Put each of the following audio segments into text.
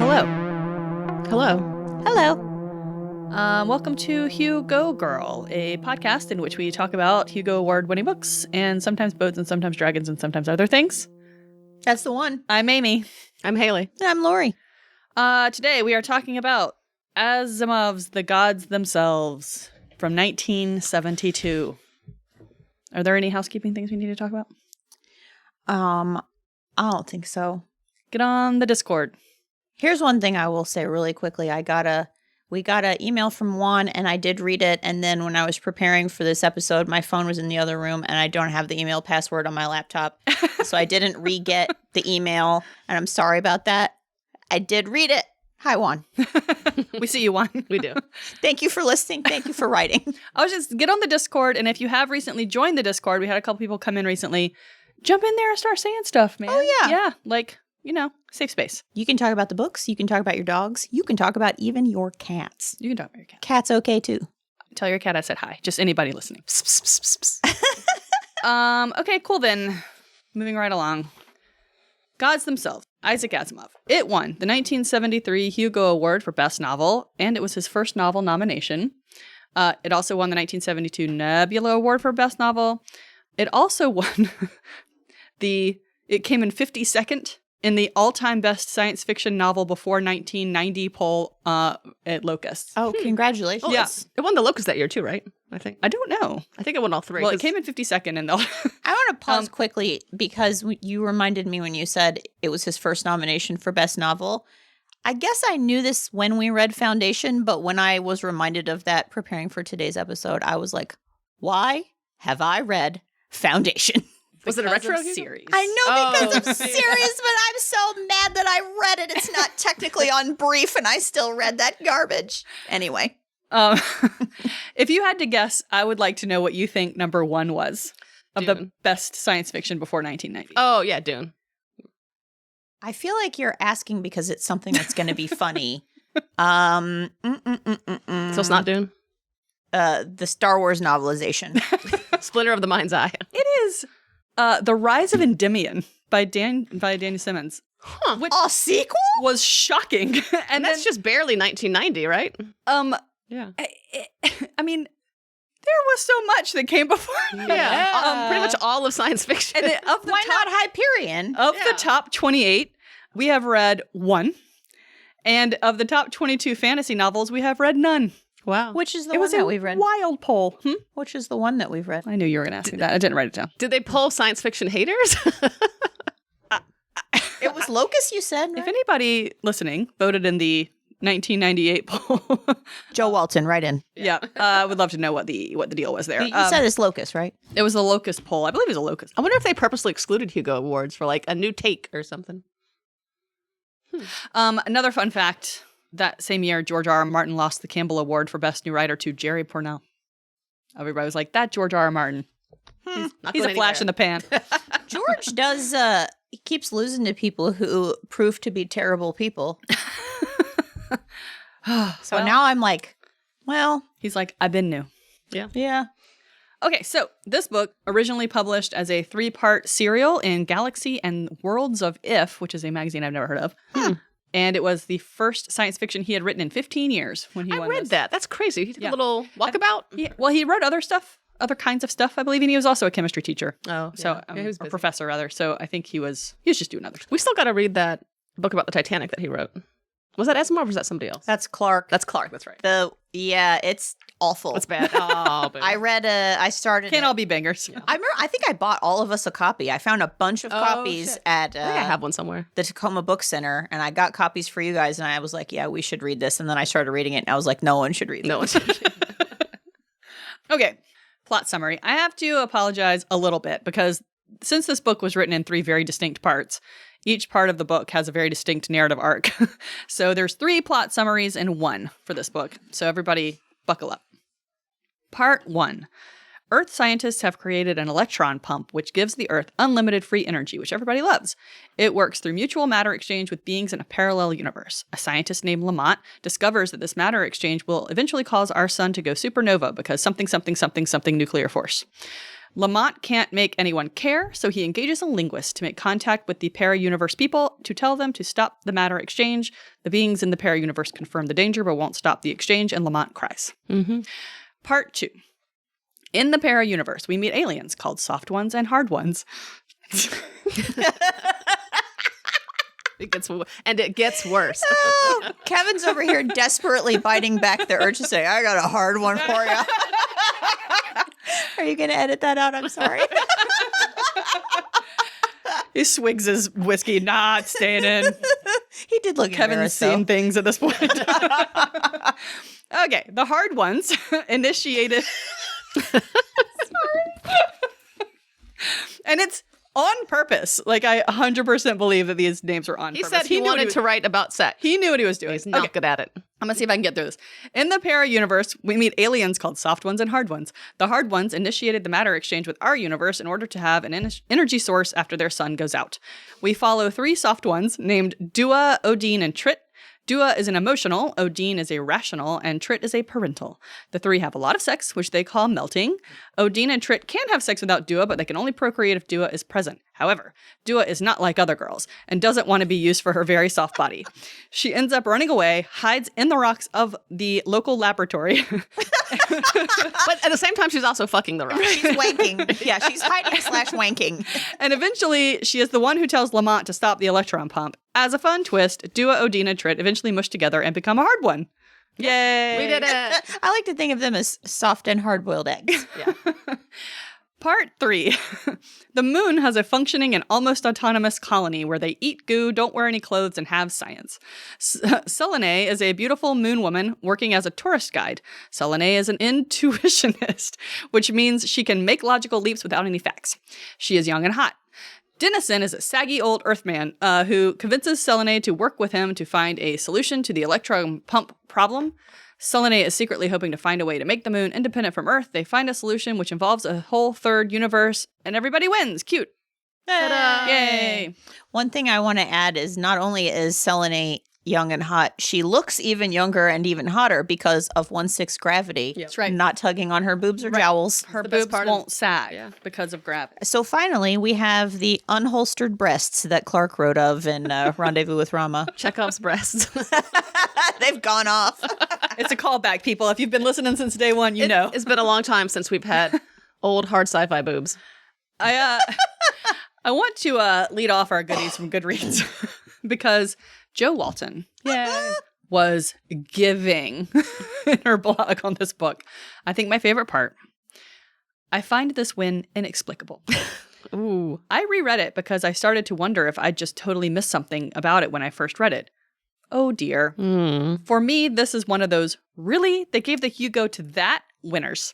Hello. Hello. Hello. Welcome to Hugo Girl, a podcast in which we talk about Hugo Award-winning books and sometimes boats and sometimes dragons and sometimes other things. That's the one. I'm Amy. I'm Haley. And I'm Lori. Today we are talking about Asimov's The Gods Themselves from 1972. Are there any housekeeping things we need to talk about? I don't think so. Get on the Discord. Here's one thing I will say really quickly. We got an email from Juan, and I did read it. And then when I was preparing for this episode, my phone was in the other room, and I don't have the email password on my laptop. So I didn't re-get the email, and I'm sorry about that. I did read it. Hi, Juan. We see you, Juan. We do. Thank you for listening. Thank you for writing. I was just get on the Discord, and if you have recently joined the Discord, we had a couple people come in recently. Jump in there and start saying stuff, man. Oh, yeah. Yeah, like, safe space. You can talk about the books. You can talk about your dogs. You can talk about even your cats. You can talk about your cat. Cat's okay, too. Tell your cat I said hi. Just anybody listening. Okay, cool then. Moving right along. Gods Themselves. Isaac Asimov. It won the 1973 Hugo Award for Best Novel, and it was his first novel nomination. It also won the 1972 Nebula Award for Best Novel. It also won it came in 52nd in the all-time best science fiction novel before 1990 poll at Locust. Oh, congratulations. Yeah. It won the Locust that year too, right? I think. I don't know. I think it won all three. Well, it came in 52nd in the... I want to pause quickly because you reminded me when you said it was his first nomination for Best Novel. I guess I knew this when we read Foundation, but when I was reminded of that preparing for today's episode, I was like, why have I read Foundation? Was it a retro series? I know because of series, but I'm so mad that I read it. It's not technically on brief, and I still read that garbage. Anyway. If you had to guess, I would like to know what you think number one was of the best science fiction before 1990. Oh, yeah, Dune. I feel like you're asking because it's something that's going to be funny. So it's not Dune? The Star Wars novelization. Splinter of the Mind's Eye. It is The Rise of Endymion by Daniel Simmons. Huh. Which A sequel? was shocking. And that's just barely 1990, right? Yeah. I mean, there was so much that came before. Yeah. Pretty much all of science fiction. And of the Why top, not Hyperion? Of the top 28, we have read one. And of the top 22 fantasy novels, we have read none. Wow. Which is the one that we've read? Wild poll. Which is the one that we've read? I knew you were going to ask me that. I didn't write it down. Did they poll science fiction haters? It was Locust, you said, right? If anybody listening voted in the 1998 poll, Joe Walton, right in. yeah, I would love to know what the deal was there. You said it's Locust, right? It was a Locust poll. I believe it was a Locust. I wonder if they purposely excluded Hugo Awards for like a new take or something. Another fun fact, that same year, George R. R. Martin lost the Campbell Award for Best New Writer to Jerry Pournelle. Everybody was like, that George R. R. Martin. He's a flash in the pan. George does, he keeps losing to people who prove to be terrible people. So now I'm like, well. He's like, I've been new. Yeah. Okay, so this book, originally published as a 3-part serial in Galaxy and Worlds of If, which is a magazine I've never heard of. And it was the first science fiction he had written in 15 years when he won read this. that. That's crazy. He took a little walkabout. Well, he wrote other stuff, other kinds of stuff, I believe, and he was also a chemistry teacher. Oh, So, he was a busy. professor, rather. So I think he was just doing other stuff. We still got to read that book about the Titanic that he wrote. Was that Asimov or was that somebody else? That's Clark. That's Clark. That's right. It's awful. It's bad. Oh, baby. I started. Can't all be bangers. I think I bought all of us a copy. I found a bunch of copies at I think I have one somewhere. the Tacoma Book Center, and I got copies for you guys, and I was like, yeah, we should read this. And then I started reading it, and I was like, no one should read this. No one should. Okay, plot summary. I have to apologize a little bit because since this book was written in 3 very distinct parts, each part of the book has a very distinct narrative arc. So there's 3 plot summaries in one for this book. So everybody buckle up. Part 1. Earth scientists have created an electron pump which gives the Earth unlimited free energy, which everybody loves. It works through mutual matter exchange with beings in a parallel universe. A scientist named Lamont discovers that this matter exchange will eventually cause our sun to go supernova because something nuclear force. Lamont can't make anyone care, so he engages a linguist to make contact with the para-universe people to tell them to stop the matter exchange. The beings in the para-universe confirm the danger but won't stop the exchange, and Lamont cries. Part 2. In the para-universe, we meet aliens called soft ones and hard ones. It gets worse. Oh, Kevin's over here desperately biting back the urge to say, I got a hard one for you. Are you going to edit that out? I'm sorry. He swigs his whiskey, not staying in. He did look Kevin's embarrassed, seen though. things at this point. Okay, the hard ones initiated. Sorry. And it's on purpose. Like, I 100% believe that these names are on He purpose. said he wanted to write about sex. He knew what he was doing. He's not good at it. I'm going to see if I can get through this. In the para-universe, we meet aliens called soft ones and hard ones. The hard ones initiated the matter exchange with our universe in order to have an energy source after their sun goes out. We follow 3 soft ones named Dua, Odin, and Trit. Dua is an emotional, Odin is a rational, and Trit is a parental. The 3 have a lot of sex, which they call melting. Odin and Trit can have sex without Dua, but they can only procreate if Dua is present. However, Dua is not like other girls and doesn't want to be used for her very soft body. She ends up running away, hides in the rocks of the local laboratory. But at the same time, she's also fucking the rocks. She's wanking. Yeah, she's hiding / wanking. And eventually, she is the one who tells Lamont to stop the electron pump. As a fun twist, Dua, Odin, and Trit eventually mush together and become a hard one. Yay! We did it. I like to think of them as soft and hard-boiled eggs. Yeah. Part 3. The moon has a functioning and almost autonomous colony where they eat goo, don't wear any clothes, and have science. Selene is a beautiful moon woman working as a tourist guide. Selene is an intuitionist, which means she can make logical leaps without any facts. She is young and hot. Dennison is a saggy old Earthman who convinces Selene to work with him to find a solution to the electron pump problem. Selene is secretly hoping to find a way to make the moon independent from Earth. They find a solution which involves a whole third universe, and everybody wins. Cute. Ta-da! Yay. One thing I want to add is not only is Selene young and hot, she looks even younger and even hotter because of 1/6 gravity. That's right. Not tugging on her boobs or jowls. Her the best boobs part of- won't sag Yeah. because of gravity. So finally, we have the unholstered breasts that Clark wrote of in Rendezvous with Rama. Chekhov's breasts. They've gone off. It's a callback, people. If you've been listening since day one, you know. It's been a long time since we've had old hard sci-fi boobs. I want to lead off our goodies from Goodreads because Jo Walton was giving in her blog on this book. I think my favorite part, I find this win inexplicable. Ooh. I reread it because I started to wonder if I'd just totally missed something about it when I first read it. Oh dear. For me, this is one of those, really? They gave the Hugo to that? Winners.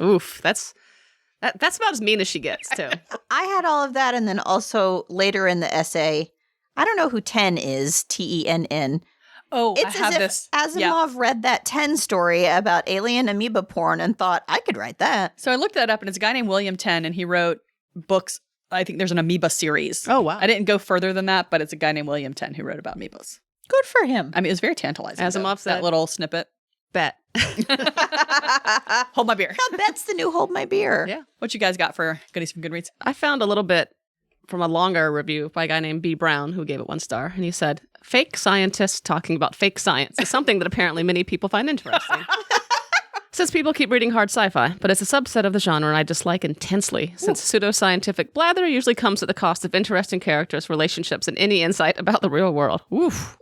Oof. That's about as mean as she gets, too. I had all of that, and then also later in the essay, I don't know who 10 is, Tenn. Oh, It's I have as this. if Yeah. Asimov read that 10 story about alien amoeba porn and thought, I could write that. So I looked that up, and it's a guy named William Tenn, and he wrote books. I think there's an amoeba series. Oh, wow. I didn't go further than that, but it's a guy named William Tenn who wrote about amoebas. Good for him. I mean, it was very tantalizing. Asimov though, said- that little snippet. Bet. Hold my beer. Now that's the new Hold My Beer. Yeah. What you guys got for goodies from Goodreads? I found a little bit from a longer review by a guy named B. Brown who gave it 1 star. And he said, fake scientists talking about fake science is something that apparently many people find interesting. Since people keep reading hard sci-fi, but it's a subset of the genre and I dislike intensely, since pseudoscientific blather usually comes at the cost of interesting characters, relationships, and any insight about the real world. Oof.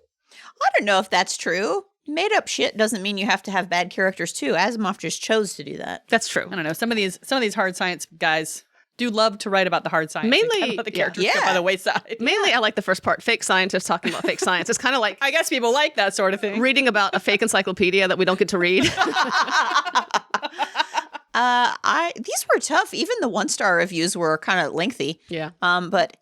I don't know if that's true. Made up shit doesn't mean you have to have bad characters too. Asimov just chose to do that. That's true. I don't know. Some of these hard science guys do love to write about the hard science. and Mainly- kind of let the yeah. characters go Yeah. by the wayside. Mainly, I like the first part, fake scientists talking about fake science. It's kind of like I guess people like that sort of thing. reading about a fake encyclopedia that we don't get to read. These were tough. Even the 1-star reviews were kind of lengthy. Yeah. But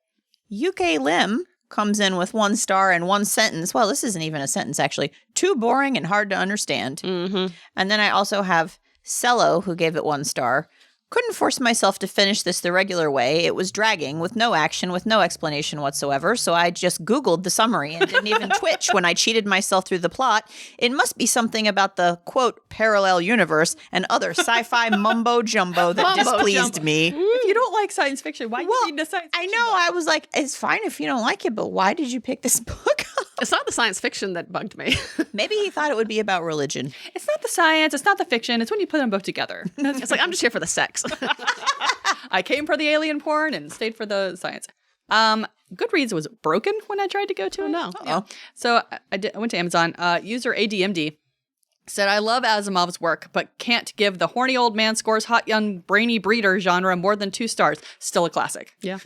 UK Lim comes in with 1 star and 1 sentence. Well, this isn't even a sentence, actually. Too boring and hard to understand. Mm-hmm. And then I also have Cello, who gave it 1 star. Couldn't force myself to finish this the regular way. It was dragging, with no action, with no explanation whatsoever, so I just Googled the summary and didn't even twitch when I cheated myself through the plot. It must be something about the, quote, parallel universe and other sci-fi mumbo-jumbo that displeased me. If you don't like science fiction, why do you read a science I fiction know, book? I was like, it's fine if you don't like it, but why did you pick this book up? It's not the science fiction that bugged me. Maybe he thought it would be about religion. It's not the science, it's not the fiction, it's when you put them both together. It's like, I'm just here for the sex. I came for the alien porn and stayed for the science. Goodreads was broken when I tried to go to it. no. Yeah. So I went to Amazon. User ADMD said, I love Asimov's work, but can't give the horny old man scores hot young brainy breeder genre more than 2 stars. Still a classic. Yeah.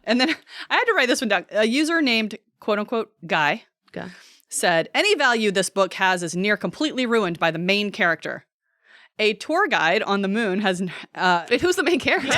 And then I had to write this one down. A user named quote unquote Guy Okay. said, any value this book has is near completely ruined by the main character. A tour guide on the moon has Wait, who's the main character?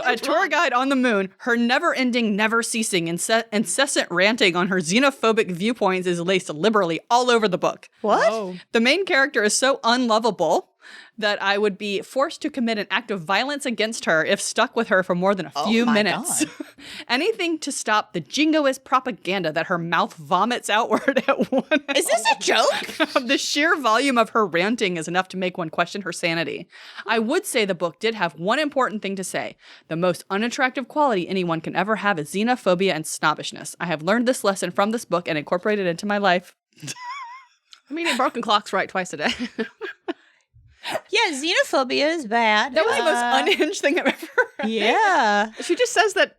a tour guide on the moon. Her never-ending, never-ceasing, incessant ranting on her xenophobic viewpoints is laced liberally all over the book. What? Oh. The main character is so unlovable that I would be forced to commit an act of violence against her if stuck with her for more than a few my minutes. God. Anything to stop the jingoist propaganda that her mouth vomits outward at one. Is this a joke? The sheer volume of her ranting is enough to make one question her sanity. I would say the book did have one important thing to say. The most unattractive quality anyone can ever have is xenophobia and snobbishness. I have learned this lesson from this book and incorporated it into my life. I mean, a broken clock's right twice a day. Yeah, xenophobia is bad. That was the most unhinged thing I've ever read. Yeah. She just says that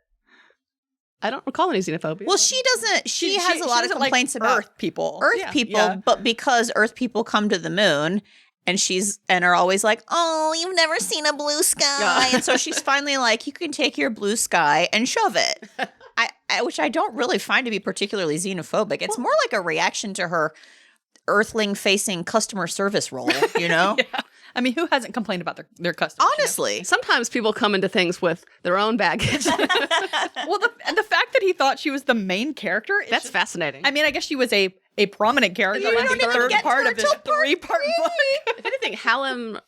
I don't recall any xenophobia. Well, she doesn't. She has a lot of doesn't like complaints about Earth people. Earth Yeah. people, Yeah. but because Earth people come to the moon and are always like, oh, you've never seen a blue sky. Yeah. And so she's finally like, you can take your blue sky and shove it. Which I don't really find to be particularly xenophobic. It's more like a reaction to her Earthling facing customer service role, you know? Yeah. I mean, who hasn't complained about their customers? Honestly. sometimes people come into things with their own baggage. Well, the fact that he thought she was the main character, is That's just- fascinating. I mean, I guess she was a prominent character You in don't the even third get to part her of this till part 3-part book. if anything, Hallam,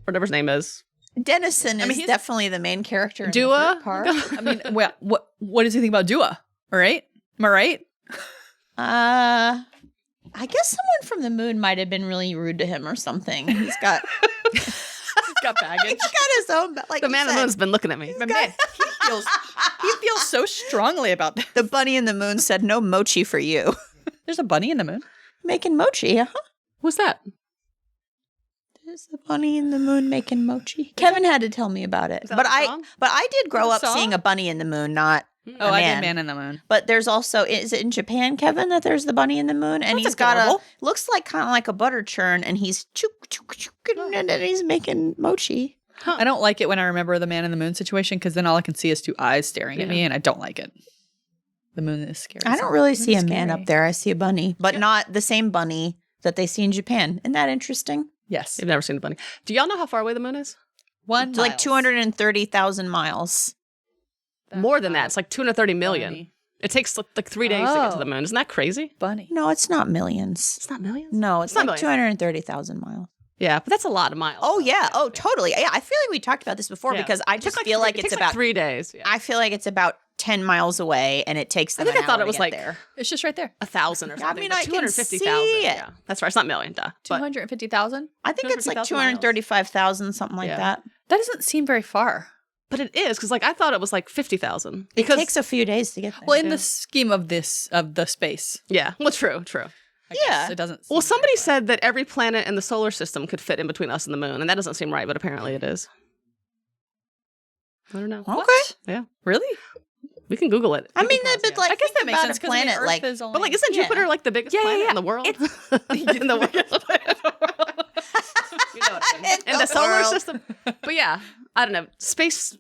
whatever his name is, Dennison is he's- definitely the main character in Dua? the third part. I mean, well, what does he think about Dua? All right, am I right? I guess someone from the moon might have been really rude to him or something. He's got Got baggage. he's got his own like the you man in said, the moon's been looking at me. But man, he feels so strongly about this. the bunny in the moon said no mochi for you. There's a bunny in the moon. Making mochi, huh? Who's that? There's a bunny in the moon making mochi. Kevin had to tell me about it. Is that But a I song? did grow Is up it a song? seeing a bunny in the moon, not Oh, a I man. did Man in the Moon. But there's also, is it in Japan, Kevin, that there's the bunny in the moon? And That's he's got adorable. looks like kind of like a butter churn, and he's and then he's making mochi. I don't like it when I remember the Man in the Moon situation because then all I can see is 2 eyes staring at me, and I don't like it. The moon is scary. I don't really see a It's man scary. up there. I see a bunny, but not the same bunny that they see in Japan. Isn't that interesting? Yes, You've never seen the bunny. Do y'all know how far away the moon is? one It's like 230,000 miles. More than that. It's like 230 million. Bunny. It takes like 3 days to get to the Oh. moon. Isn't that crazy? Bunny. No, it's not millions. It's not millions? No, it's It's not like millions. 230,000 miles. Yeah, but that's a lot of miles. Oh yeah. Oh, totally. Yeah, I feel like we talked about this before Yeah. because I It just took feel like it it's takes about 3 days. Yeah. I feel like it's about 10 miles away and it takes them I think an I thought hour it was to get like there. It's just right there. 1,000 or I something. mean, but I can 250,000. see it. Yeah, that's right. It's not million, duh. But 250,000. I think it's like 250,000 miles. 235,000, something like Yeah. that. That doesn't seem very far. it is because like I thought it was like 50,000 It because takes a few days to get there. Well, in the scheme of the space, yeah, well, true. I Yeah. guess it doesn't. Well, seem somebody very far. said that every planet in the solar system could fit in between us and the moon, and that doesn't seem right, but apparently it is. I don't know. Okay. What? Yeah, really? we can Google it. I mean, Google but it, like, I guess think that makes about sense a because I mean, planet Earth like is only. but like, isn't Yeah. Jupiter like the biggest Yeah, planet yeah, in the world? It's- in the world. You know what I mean. In In the the solar world. system. But yeah, I don't know. Space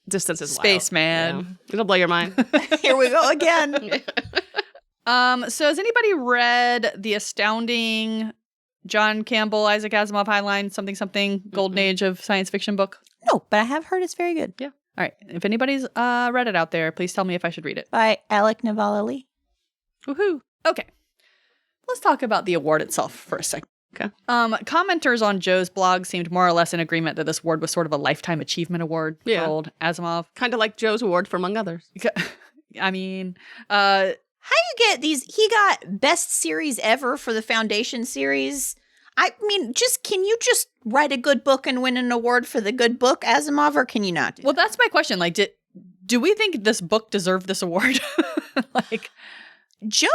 distance is Space, wild. man. Yeah. It'll blow your mind. here we go again. So has anybody read the astounding John Campbell, Isaac Asimov Highline something Golden Age of science fiction book? No, but I have heard it's very good. All right. If anybody's read it out there, please tell me if I should read it. By Alec Navalny. Woohoo. Okay. Let's talk about the award itself for a second. Okay. Commenters on Joe's blog seemed more or less in agreement that this award was sort of a lifetime achievement award Yeah. for old Asimov. Kind of like Joe's award for Among Others. I mean, How you get these? He got best series ever for the Foundation series. I mean, can you just write a good book and win an award for the good book, Asimov, or can you not do well, that? that's my question. Like, do we think this book deserved this award? Like, Joe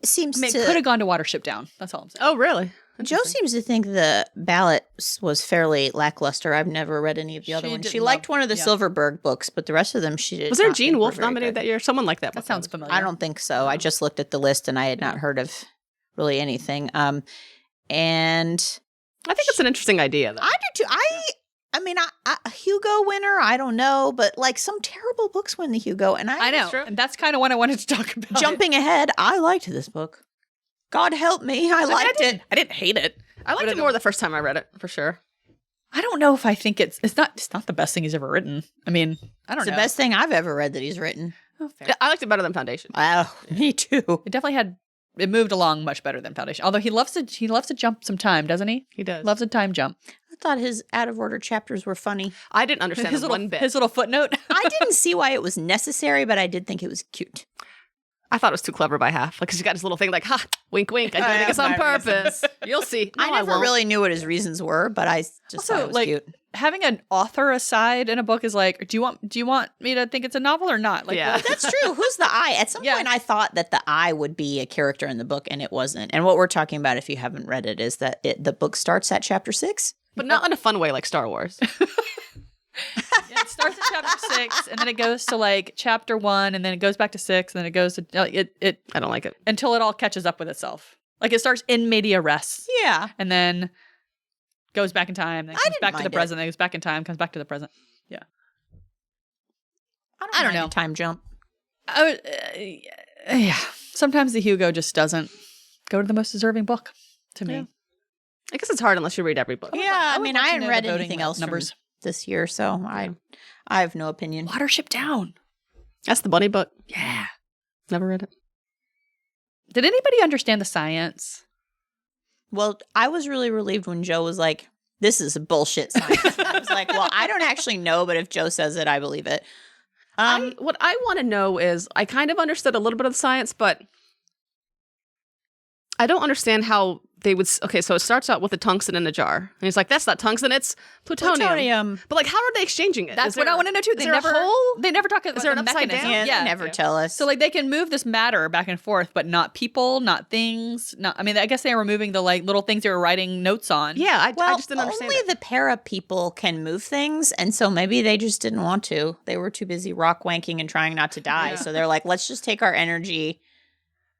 seems I mean, it could have gone to Watership Down. That's all I'm saying. Oh, really? Joe seems to think the ballot was fairly lackluster. I've never read any of the other She ones. didn't She liked love- one of the yeah. Silverberg books, but the rest of them she did. Was there not Gene think were Wolfe very nominated good. that year? Someone like that. That sounds familiar. I don't think so. I just looked at the list and I had not heard of really anything. And I think it's an interesting idea, though. I do too. I mean, a Hugo winner, I don't know, but like some terrible books win the Hugo, and I know, true. and that's kind of what I wanted to talk about. Jumping ahead, I liked this book. God help me, I liked it. I didn't hate it. I liked it more the first time I read it, for sure. I don't know if I think it's not the best thing he's ever written. I mean, I don't It's know. the best thing I've ever read that he's written. Oh, fair. I liked it better than Foundation. Wow, me too. It definitely it moved along much better than Foundation. Although he loves to jump some time, doesn't he? He does. Loves a time jump. I thought his out of order chapters were funny. I didn't understand His them little one bit. his little footnote. I didn't see why it was necessary, but I did think it was cute. I thought it was too clever by half. Like, because he's got his little thing like, ha, wink, wink. I'm doing this on purpose. You'll see. No, I never won't. really knew what his reasons were, but I just thought it was cute. Having an author aside in a book is like, do you want me to think it's a novel or not? Like, Yeah. well, That's true. Who's the I? At some Yeah. point, I thought that the I would be a character in the book, and it wasn't. And what we're talking about, if you haven't read it, is that the book starts at chapter 6. But not in a fun way like Star Wars. yeah, it starts at chapter 6, and then it goes to like chapter 1, and then it goes back to 6, and then it goes to it I don't like it. until it all catches up with itself. Like it starts in media res, Yeah. and then goes back in time, then I comes didn't back to the mind it. present, then goes back in time, comes back to the present. I don't know. know. Time jump. Yeah. Sometimes the Hugo just doesn't go to the most deserving book to me. Yeah. I guess it's hard unless you read every book. Yeah, I I would mean, like I to hadn't know read the voting anything else numbers. from this year, so I have no opinion. Watership Down. That's the bunny book. Yeah. Never read it. Did anybody understand the science? Well, I was really relieved when Joe was like, "This is a bullshit science." And I was like, "Well, I don't actually know, but if Joe says it, I believe it." What I want to know is, I kind of understood a little bit of the science, but I don't understand how they would. Okay, so it starts out with a tungsten in a jar, and he's like, "That's not tungsten; it's plutonium." But like, how are they exchanging it? That's Is what there- I want to know too. is there a hole? They never talk about there an the upside mechanism. down? Yeah, they never tell us. So like they can move this matter back and forth, but not people, not things. Not. I mean, I guess they were moving the like little things they were writing notes on. Yeah, I well, just didn't understand. only it. the para people can move things, and so maybe they just didn't want to. They were too busy rock wanking and trying not to die. Yeah. So they're like, "Let's just take our energy."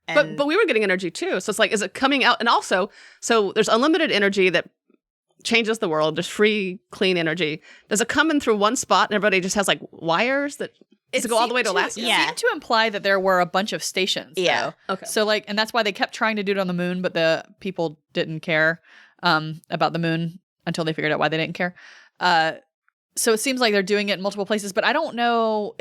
And But we were getting energy too. So it's like, is it coming out? And also, so there's unlimited energy that changes the world. There's free, clean energy. Does it come in through one spot and everybody just has like wires that does it go all the way to Alaska? It Yeah. seemed to imply that there were a bunch of stations. Yeah. though. Okay. So like, and that's why they kept trying to do it on the moon, but the people didn't care about the moon until they figured out why they didn't care. So it seems like they're doing it in multiple places, but I don't know.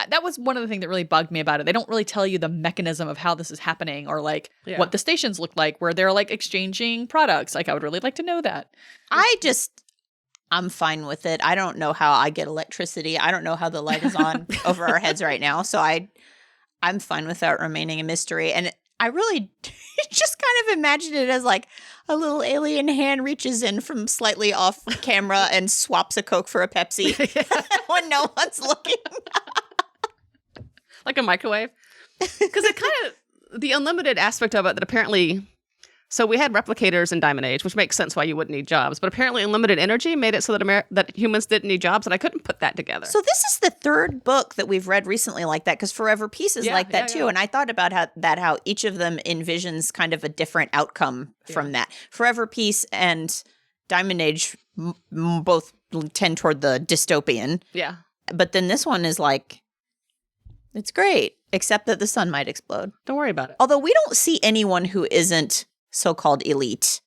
That was one of the things that really bugged me about it. They don't really tell you the mechanism of how this is happening or like Yeah. what the stations look like where they're like exchanging products. Like I would really like to know that. I'm fine with it. I don't know how I get electricity. I don't know how the light is on over our heads right now. So I'm fine with that remaining a mystery. And I really just kind of imagined it as like a little alien hand reaches in from slightly off camera and swaps a Coke for a Pepsi when no one's looking. Like a microwave. Because it kind of, the unlimited aspect of it that apparently, so we had replicators in Diamond Age, which makes sense why you wouldn't need jobs. But apparently unlimited energy made it so that that humans didn't need jobs, and I couldn't put that together. So this is the third book that we've read recently like that, because Forever Peace is Yeah, like that yeah, too. yeah. And I thought about how each of them envisions kind of a different outcome from that. Forever Peace and Diamond Age both tend toward the dystopian, yeah. but then this one is like, it's great, except that the sun might explode. Don't worry about it. Although we don't see anyone who isn't so-called elite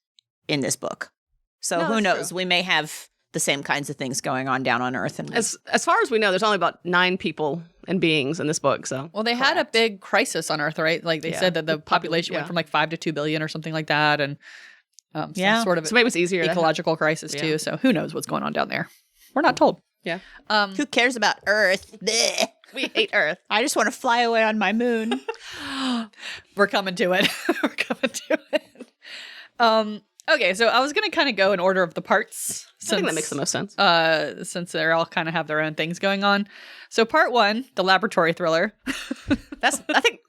in this book. So No, who that's knows? true. We may have the same kinds of things going on down on Earth. And As far as we know, there's only about 9 people and beings in this book. So Well, they had a big crisis on Earth, right? Like they Yeah. said that the The population went yeah. from like 5 to 2 billion or something like that. And Yeah. sort of So maybe it's easier. ecological crisis Yeah. too. So who knows what's going on down there? We're not told. Yeah. Who cares about Earth? Bleh. We hate Earth. I just want to fly away on my moon. We're coming to it. We're coming to it. Okay, so I was gonna kind of go in order of the parts. I think that makes the most sense. Since they all kind of have their own things going on. So part 1, the laboratory thriller. I think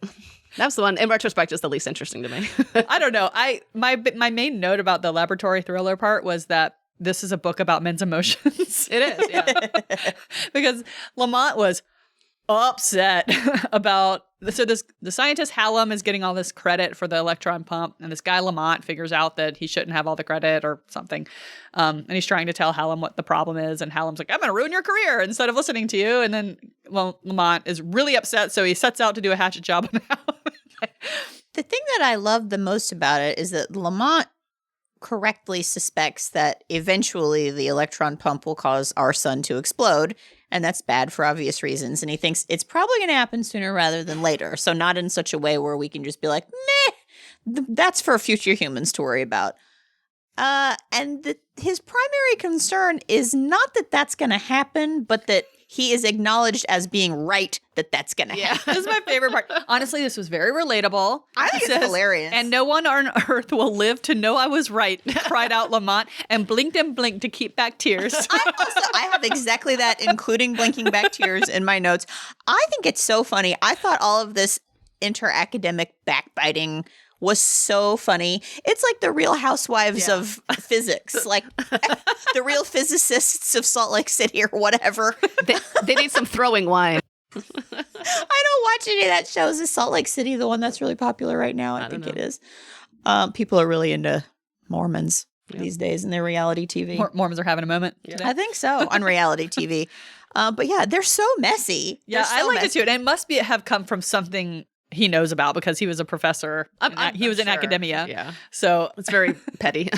that's the one. In retrospect, is the least interesting to me. I don't know. My main note about the laboratory thriller part was that this is a book about men's emotions. It is. Yeah. Because Lamont was upset about the scientist Hallam is getting all this credit for the electron pump, and this guy Lamont figures out that he shouldn't have all the credit or something, and he's trying to tell Hallam what the problem is, and Hallam's like, I'm gonna ruin your career instead of listening to you. And then Lamont is really upset, so he sets out to do a hatchet job on Hallam. The thing that I love the most about it is that Lamont correctly suspects that eventually the electron pump will cause our sun to explode, and that's bad for obvious reasons. And he thinks it's probably going to happen sooner rather than later. So not in such a way where we can just be like, meh, that's for future humans to worry about. His primary concern is not that that's going to happen, but that he is acknowledged as being right that that's going to happen. This is my favorite part. Honestly, this was very relatable. I think it's hilarious. And no one on Earth will live to know I was right, cried out Lamont, and blinked to keep back tears. I have exactly that, including blinking back tears in my notes. I think it's so funny. I thought all of this inter-academic backbiting was so funny. It's like the Real Housewives of physics, like the real physicists of Salt Lake City or whatever. They need some throwing wine. I don't watch any of that shows. Is Salt Lake City the one that's really popular right now? I think it is. People are really into Mormons these days in their reality TV. Mormons are having a moment. Today. I think so, on reality TV. But yeah, they're so messy. Yeah, I liked it too. And it must have come from something he knows about because he was a professor. He was in academia. Yeah. So it's very petty.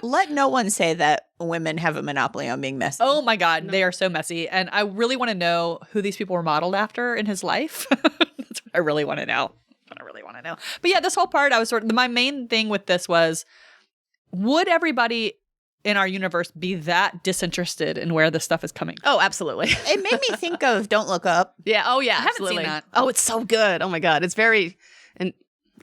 Let no one say that women have a monopoly on being messy. Oh my God, they are so messy. And I really want to know who these people were modeled after in his life. That's what I really want to know. But yeah, this whole part, I was my main thing with this was, would everybody in our universe be that disinterested in where this stuff is coming from? Oh, absolutely. It made me think of Don't Look Up. Yeah. Oh, yeah. I haven't absolutely. seen that. Oh, it's so good. Oh my God, it's very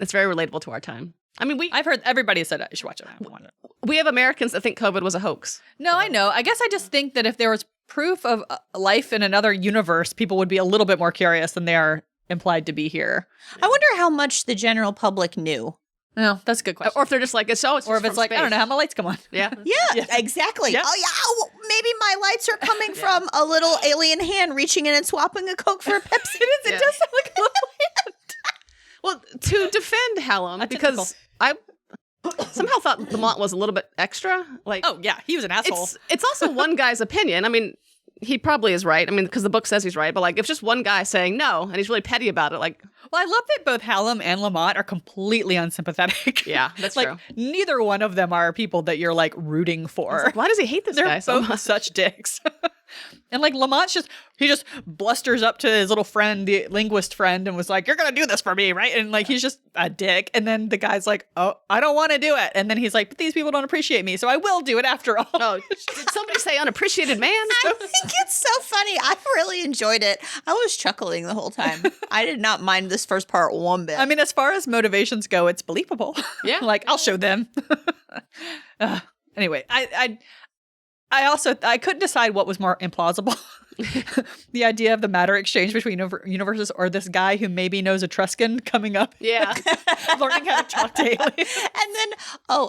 relatable to our time. I mean, I've heard everybody said you should watch it. I haven't watched it. we have Americans that think COVID was a hoax. No, I know. I guess I just think that if there was proof of life in another universe, people would be a little bit more curious than they are implied to be here. I wonder how much the general public knew. No, that's a good question. Or if they're just like, it's Or if from it's like, space. I don't know how my lights come on. Yeah. Yeah, exactly. Yeah. Oh, yeah. Oh, maybe my lights are coming from a little alien hand reaching in and swapping a Coke for a Pepsi. It does sound like a little Well, to defend Hallam, because I somehow thought Lamont was a little bit extra. Like, Oh, yeah. He was an asshole. it's also one guy's opinion. I mean, he probably is right. I mean, because the book says he's right. But like, if just one guy saying no, and he's really petty about it, like, Well, I love that both Hallam and Lamont are completely unsympathetic. yeah, that's like, true. neither one of them are people that you're like rooting for. Like, why does he hate this They're guy so both much? such dicks. And like Lamont's he just blusters up to his little friend, the linguist friend, and was like, "You're gonna do this for me, right?" And like he's just a dick. And then the guy's like, "Oh, I don't want to do it." And then he's like, "But these people don't appreciate me, so I will do it after all." Oh, did somebody say unappreciated man? I think it's so funny. I really enjoyed it. I was chuckling the whole time. I did not mind this first part one bit. I mean, as far as motivations go, it's believable. Yeah. Like, I'll show them. Anyway, I couldn't decide what was more implausible. The idea of the matter exchange between universes, or this guy who maybe knows Etruscan coming up. Yeah. Learning how to talk to aliens.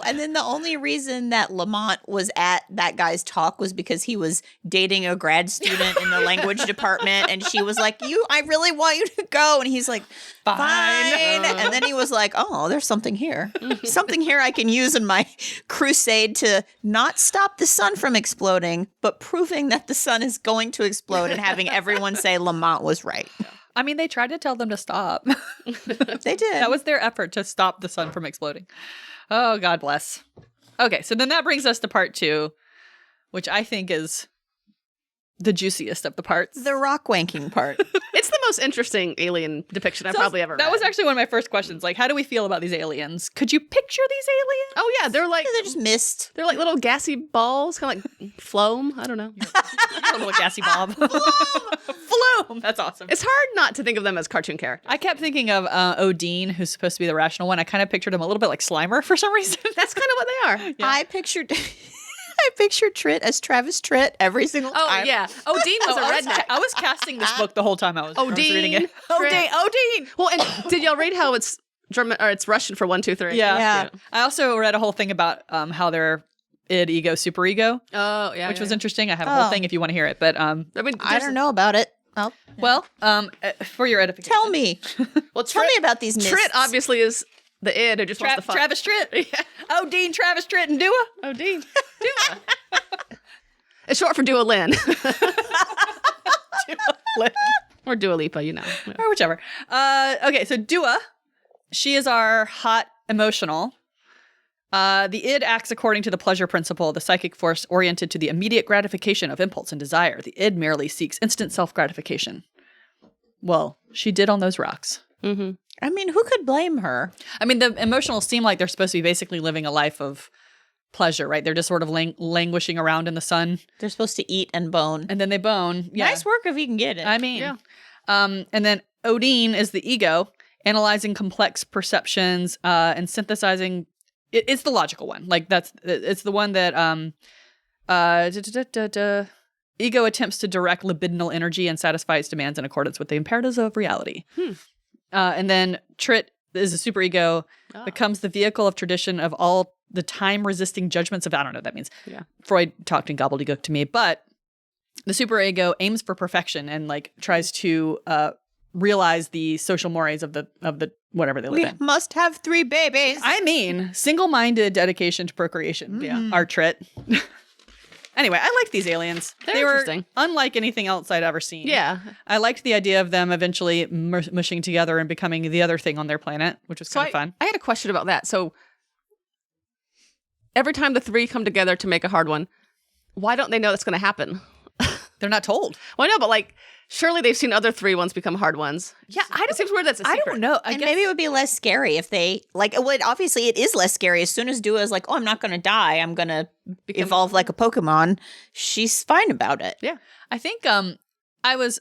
And then the only reason that Lamont was at that guy's talk was because he was dating a grad student in the language department, and she was like, I really want you to go. And he's like, fine. And then he was like, oh, there's something here. Something here I can use in my crusade to not stop the sun from exploding, but proving that the sun is going to explode and having everyone say Lamont was right. I mean, they tried to tell them to stop. They did. That was their effort to stop the sun from exploding. Oh, God bless. Okay, so then that brings us to part 2, which I think is the juiciest of the parts. The rock wanking part. It's the most interesting alien depiction I've probably ever read. That was actually one of my first questions. Like, how do we feel about these aliens? Could you picture these aliens? Oh yeah, they're Just mist. they're like little gassy balls, kind of like phloem. I don't know. A little gassy Bob. Flume. That's awesome. It's hard not to think of them as cartoon characters. I kept thinking of Odin, who's supposed to be the rational one. I kind of pictured him a little bit like Slimer for some reason. That's kind of what they are. Yeah. I pictured Tritt as Travis Tritt every single Oh time. yeah, Odin was a redneck. I was casting this book the whole time I was reading it. Odin. Odin. Well, and did y'all read how it's German or it's Russian for 1, 2, 3? Yeah. I also read a whole thing about how they're id, ego, superego, Oh yeah, which was yeah. interesting. I have a whole thing if you want to hear it, but I mean, I don't know about it. Oh, well, for your edification, tell me. Well, Tell me about these mists. Tritt obviously is the id who just wants to fuck. Travis Tritt, Yeah. Odin, Travis Tritt, and Dua. Odin. Dua. It's short for Dua Lynn. Or Dua Lipa, you know. Or whichever. Okay, so Dua, she is our hot emotional. The id acts according to the pleasure principle, the psychic force oriented to the immediate gratification of impulse and desire. The id merely seeks instant self-gratification. Well, she did on those rocks. Mm-hmm. I mean, who could blame her? I mean, the emotionals seem like they're supposed to be basically living a life of pleasure, right? They're just sort of languishing around in the sun, They're supposed to eat and bone. and then they bone. Yeah. Nice work if you can get it. I mean, Yeah. and then Odin is the ego, analyzing complex perceptions and synthesizing. It's the logical one. Like it's the one that ego attempts to direct libidinal energy and satisfy its demands in accordance with the imperatives of reality. And then Tritt is a superego, becomes the vehicle of tradition of all the time-resisting judgments of, I don't know what that means. Yeah. Freud talked in gobbledygook to me, but the superego aims for perfection and like tries to realize the social mores of the whatever they live we in. must have 3 babies. I mean, single-minded dedication to procreation. Yeah. Our Tritt. Anyway, I like these aliens. They're they were interesting. unlike anything else I'd ever seen. Yeah. I liked the idea of them eventually mushing together and becoming the other thing on their planet, which was kind of fun. I had a question about that. So every time the 3 come together to make a hard one, why don't they know that's going to happen? They're not told. Well, I know, but like, surely they've seen other 3 ones become hard ones. Yeah, It seems weird that's a I secret. don't know. I and guess maybe it would be less scary if they like. Well, obviously, it is less scary as soon as Dua is like, "Oh, I'm not going to die. I'm going to evolve like a Pokemon." She's fine about it. Yeah. I think I was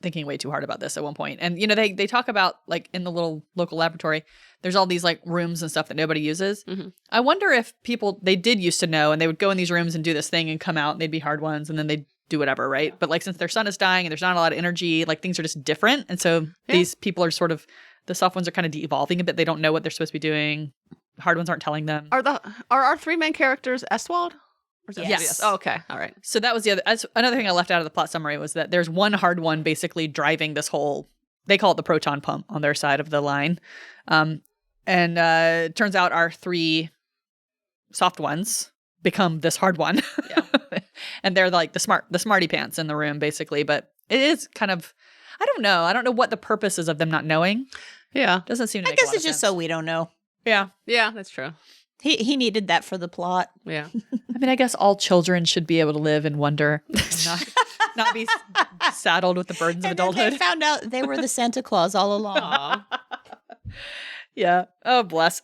thinking way too hard about this at one point. And you know, they talk about like in the little local laboratory, there's all these like rooms and stuff that nobody uses. Mm-hmm. I wonder if people they did used to know and they would go in these rooms and do this thing and come out and they'd be hard ones and then they'd do whatever, right? But like since their sun is dying and there's not a lot of energy, like things are just different. And so these people are sort of the soft ones are kind of de-evolving a bit. They don't know what they're supposed to be doing. Hard ones aren't telling them. Are our 3 main characters Estwald? Or is it Yes. yes. Oh, okay. All right. So that was the other. Another thing I left out of the plot summary was that there's one hard one basically driving this whole. They call it the proton pump on their side of the line, and it turns out our 3 soft ones become this hard one. Yeah. And they're like the smarty pants in the room basically. But it is kind of. I don't know. I don't know what the purpose is of them not knowing. Yeah. Doesn't seem to. I Make a guess lot it's of just sense. so we don't know. Yeah. Yeah, that's true. He needed that for the plot. Yeah. I mean, I guess all children should be able to live in wonder, not be saddled with the burdens of And then adulthood. they found out they were the Santa Claus all along. Aw. Yeah. Oh, bless.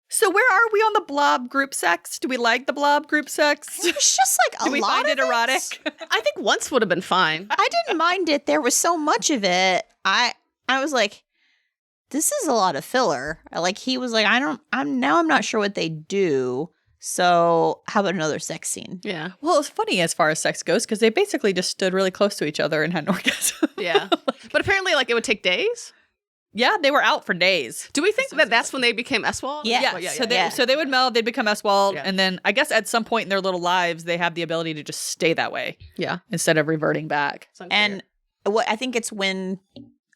So where are we on the blob group sex? Do we like the blob group sex? It was just like a Do we lot find of it erotic? I think once would have been fine. I didn't mind it. There was so much of it. I was like, this is a lot of filler. Like he was like, I'm not sure what they do. So how about another sex scene? Yeah. Well, it's funny as far as sex goes because they basically just stood really close to each other and had an orgasm. Yeah. But apparently, like, it would take days. Yeah, they were out for days. Do we think that that's when they became Eswald? Yeah. Well, So they would meld, they'd become Eswald, Yeah. and then I guess at some point in their little lives, they have the ability to just stay that way Yeah. instead of reverting back. It's unclear. And what I think it's when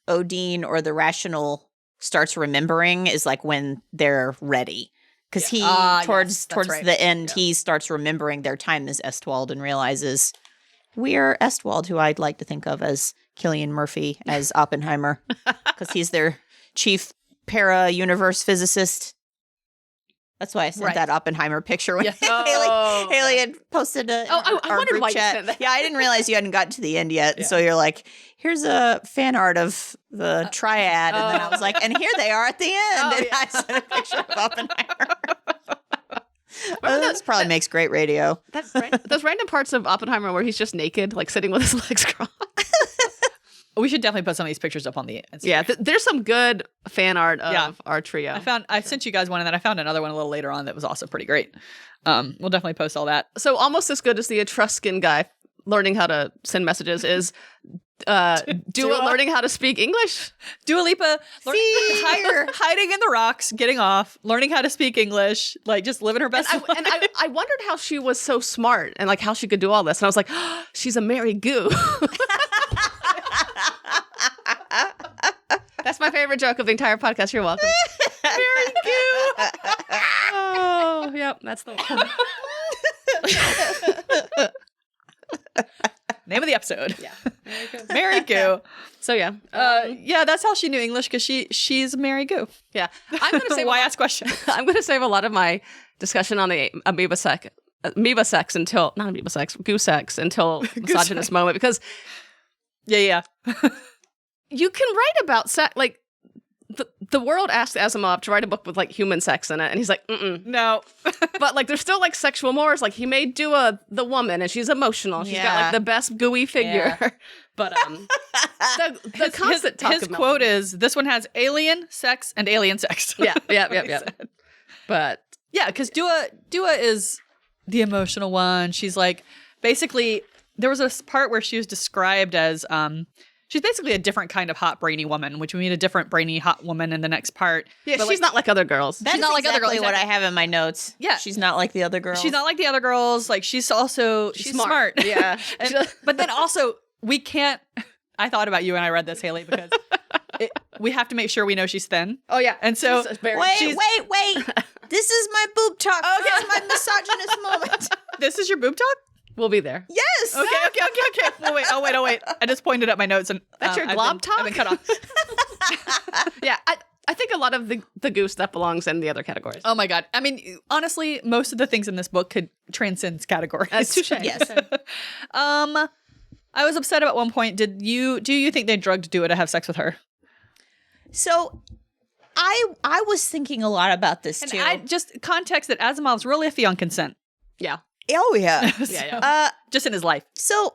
Odin or the rational starts remembering is like when they're ready. Because he towards right. the end, he starts remembering their time as Estwald and realizes we're Estwald, who I'd like to think of as Cillian Murphy as Oppenheimer, because he's their chief para-universe physicist. That's why I sent Right. that Oppenheimer picture when Yeah. Haley had posted it. I wondered why you chat. sent that. Yeah, I didn't realize you hadn't gotten to the end yet. Yeah. So you're like, here's a fan art of the triad. And then I was like, and here they are at the end. And I sent a picture of Oppenheimer. This probably makes great radio. Those random parts of Oppenheimer where he's just naked, like sitting with his legs crossed. We should definitely put some of these pictures up on the Instagram. Yeah, there's some good fan art of our trio. I sent you guys one, and then I found another one a little later on that was also pretty great. We'll definitely post all that. So almost as good as the Etruscan guy learning how to send messages is Dua learning how to speak English. Dua Lipa hiding in the rocks, getting off, learning how to speak English, like just living her best life. And I wondered how she was so smart and like how she could do all this. And I was like, oh, she's a Mary Goo. That's my favorite joke of the entire podcast. You're welcome. Mary Goo. Oh, yep, that's the one. Name of the episode. Yeah. Mary Goo. So yeah. Yeah, that's how she knew English, because she's Mary Goo. Yeah. I'm gonna say Why ask questions? I'm gonna save a lot of my discussion on the amoeba sex until not amoeba sex, goo sex until misogynist moment, because Yeah. you can write about sex like the world asked Asimov to write a book with like human sex in it, and he's like, No. but like there's still like sexual mores. Like he made Dua the woman, and she's emotional. She's got like the best gooey figure. Yeah. But the constant talk his of quote is, "This one has alien sex and alien sex." yeah. But yeah, because Dua is the emotional one. She's like, basically, there was a part where she was described as she's basically a different kind of hot brainy woman, which we meet a different brainy hot woman in the next part. yeah, But she's not like other girls. That's not like other exactly girls, what I exactly. have in my notes. Yeah. She's not like the other girls. She's not like the other girls. Like she's also she's smart. Yeah. But then also we can't. I thought about you when I read this, Haley, because we have to make sure we know she's thin. Oh yeah. And so Wait. This is my boob talk. This is my misogynist moment. this is your boob talk? We'll be there. Yes. Okay. Oh wait. I just pointed at my notes and That's your glob talk? I've been cut off. Yeah, I think a lot of the goo stuff belongs in the other categories. Oh my god. I mean, honestly, most of the things in this book could transcend categories. Touche. Yes. I was upset about one point. Do you think they drugged Dua to have sex with her? So I was thinking a lot about this too. I just context that Asimov's really iffy on consent. Yeah. Oh yeah. Yeah. Just in his life. So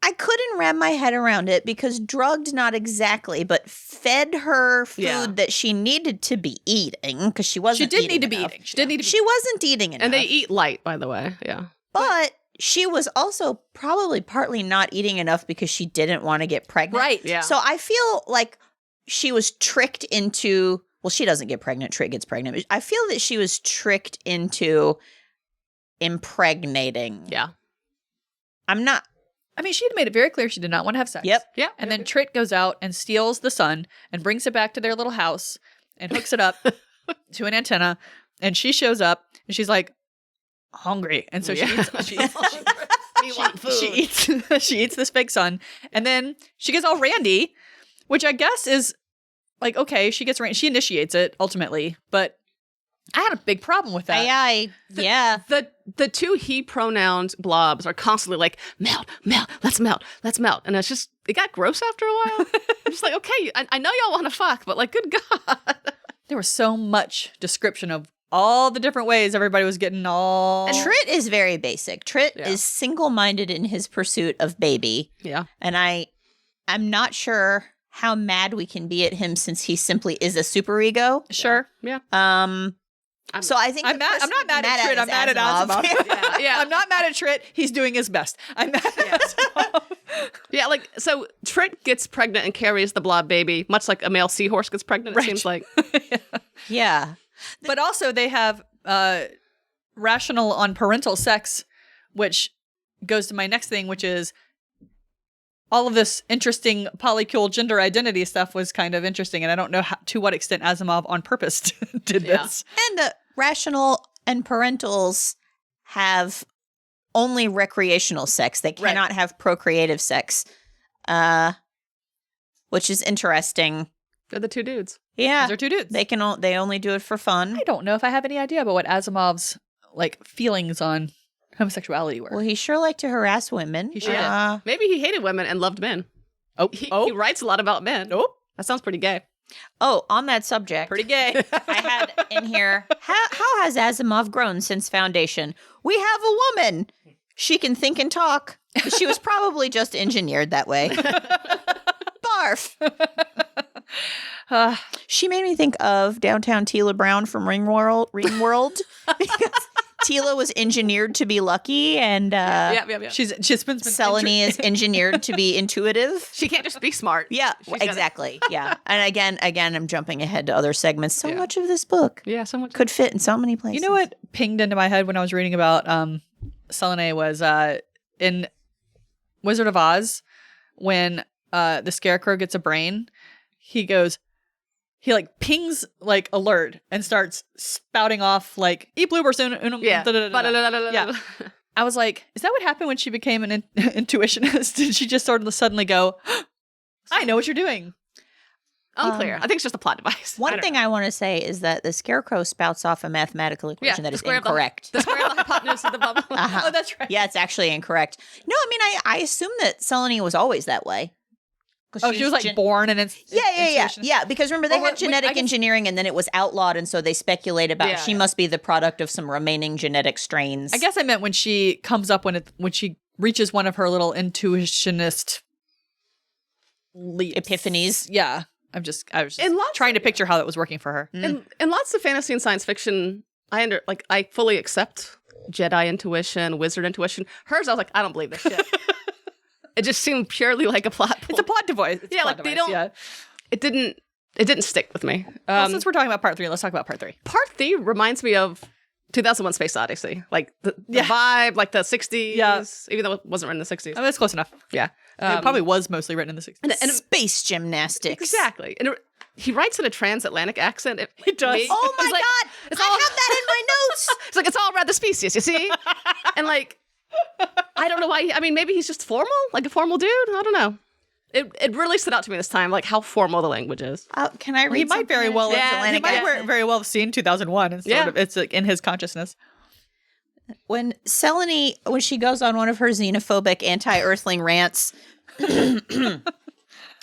I couldn't wrap my head around it because drugged, not exactly, but fed her food that she needed to be eating because she wasn't. She did eating need to be enough. eating. She did need to be. She wasn't eating enough, And they eat light, by the way. Yeah. but she was also probably partly not eating enough because she didn't want to get pregnant. Right. Yeah. So I feel like she was tricked into. Well, she doesn't get pregnant. Trit gets pregnant. But I feel that she was tricked into impregnating. Yeah. I'm not. I mean, she had made it very clear she did not want to have sex. Yep. Yeah. And then Trit goes out and steals the sun and brings it back to their little house and hooks it up to an antenna. And she shows up and she's like hungry, and so she eats this fake sun, and then she gets all randy, which I guess is like okay. She initiates it ultimately, but I had a big problem with that. Yeah. The two he pronouns blobs are constantly like, melt, let's melt. And it's just, it got gross after a while. I'm just like, okay, I know y'all want to fuck, but like, good God. There was so much description of all the different ways everybody was getting all. And Trit is very basic. Trit is single-minded in his pursuit of baby. Yeah. And I'm not sure how mad we can be at him since he simply is a superego. Sure. Yeah. So I think I'm not mad at Trit. I'm mad at Asimov. Yeah. I'm not mad at Trit. He's doing his best. I'm mad at Asimov. Yeah, like, so Trit gets pregnant and carries the blob baby, much like a male seahorse gets pregnant, it seems like. Yeah. But also they have rational on parental sex, which goes to my next thing, which is all of this interesting polycule gender identity stuff was kind of interesting. And I don't know to what extent Asimov on purpose did this. And rational and parentals have only recreational sex. They cannot have procreative sex, which is interesting They're the two dudes. Yeah. Those are two dudes. They only do it for fun. I don't know if I have any idea about what Asimov's like feelings on homosexuality were. Well, he sure liked to harass women. He sure did. Maybe he hated women and loved men. He writes a lot about men. Oh. That sounds pretty gay. Oh, on that subject. Pretty gay. I had in here, how has Asimov grown since Foundation? We have a woman. She can think and talk. She was probably just engineered that way. Barf. She made me think of downtown Tila Brown from Ringworld because Tila was engineered to be lucky and She's been Selene is engineered to be intuitive. She can't just be smart. Yeah, exactly. Yeah. And again, I'm jumping ahead to other segments. So much of this book So much could fit in so many places. You know what pinged into my head when I was reading about Selene was in Wizard of Oz when the Scarecrow gets a brain, he like pings like alert and starts spouting off like eat bloopers yeah. I was like, is that what happened when she became an intuitionist? Did she just sort of suddenly go, I know what you're doing? Unclear. I think it's just a plot device. One thing I want to say is that the Scarecrow spouts off a mathematical equation that is incorrect. The square of the hypotenuse of the bubble. Oh, that's right. Yeah, it's actually incorrect. No, I mean, I assume that Selene was always that way. Oh, she was like born and it's yeah. Because remember, they had genetic engineering, and then it was outlawed, and so they speculate about she must be the product of some remaining genetic strains. I guess I meant when she comes up when she reaches one of her little intuitionist leaps. Epiphanies. Yeah, I was just trying to picture how that was working for her. In lots of fantasy and science fiction, I fully accept Jedi intuition, wizard intuition. Hers, I was like, I don't believe this shit. It just seemed purely like a plot. It's a plot device. They don't. Yeah. It didn't stick with me. Well, since we're talking about part 3, let's talk about part 3. Part 3 reminds me of 2001: Space Odyssey, like the vibe, like the 60s. Yeah. Even though it wasn't written in the 60s. I mean, that's close enough. Yeah. It probably was mostly written in the 60s. And space gymnastics. Exactly. And he writes in a transatlantic accent. It does. Oh my God! I have that in my notes. It's like it's all about the species, you see. And like, I don't know why. I mean, maybe he's just formal, like a formal dude. I don't know. It really stood out to me this time, like how formal the language is. Can I read? He might very well. He might very well have seen 2001 and sort of it's like in his consciousness. When Selene, when she goes on one of her xenophobic anti-Earthling rants,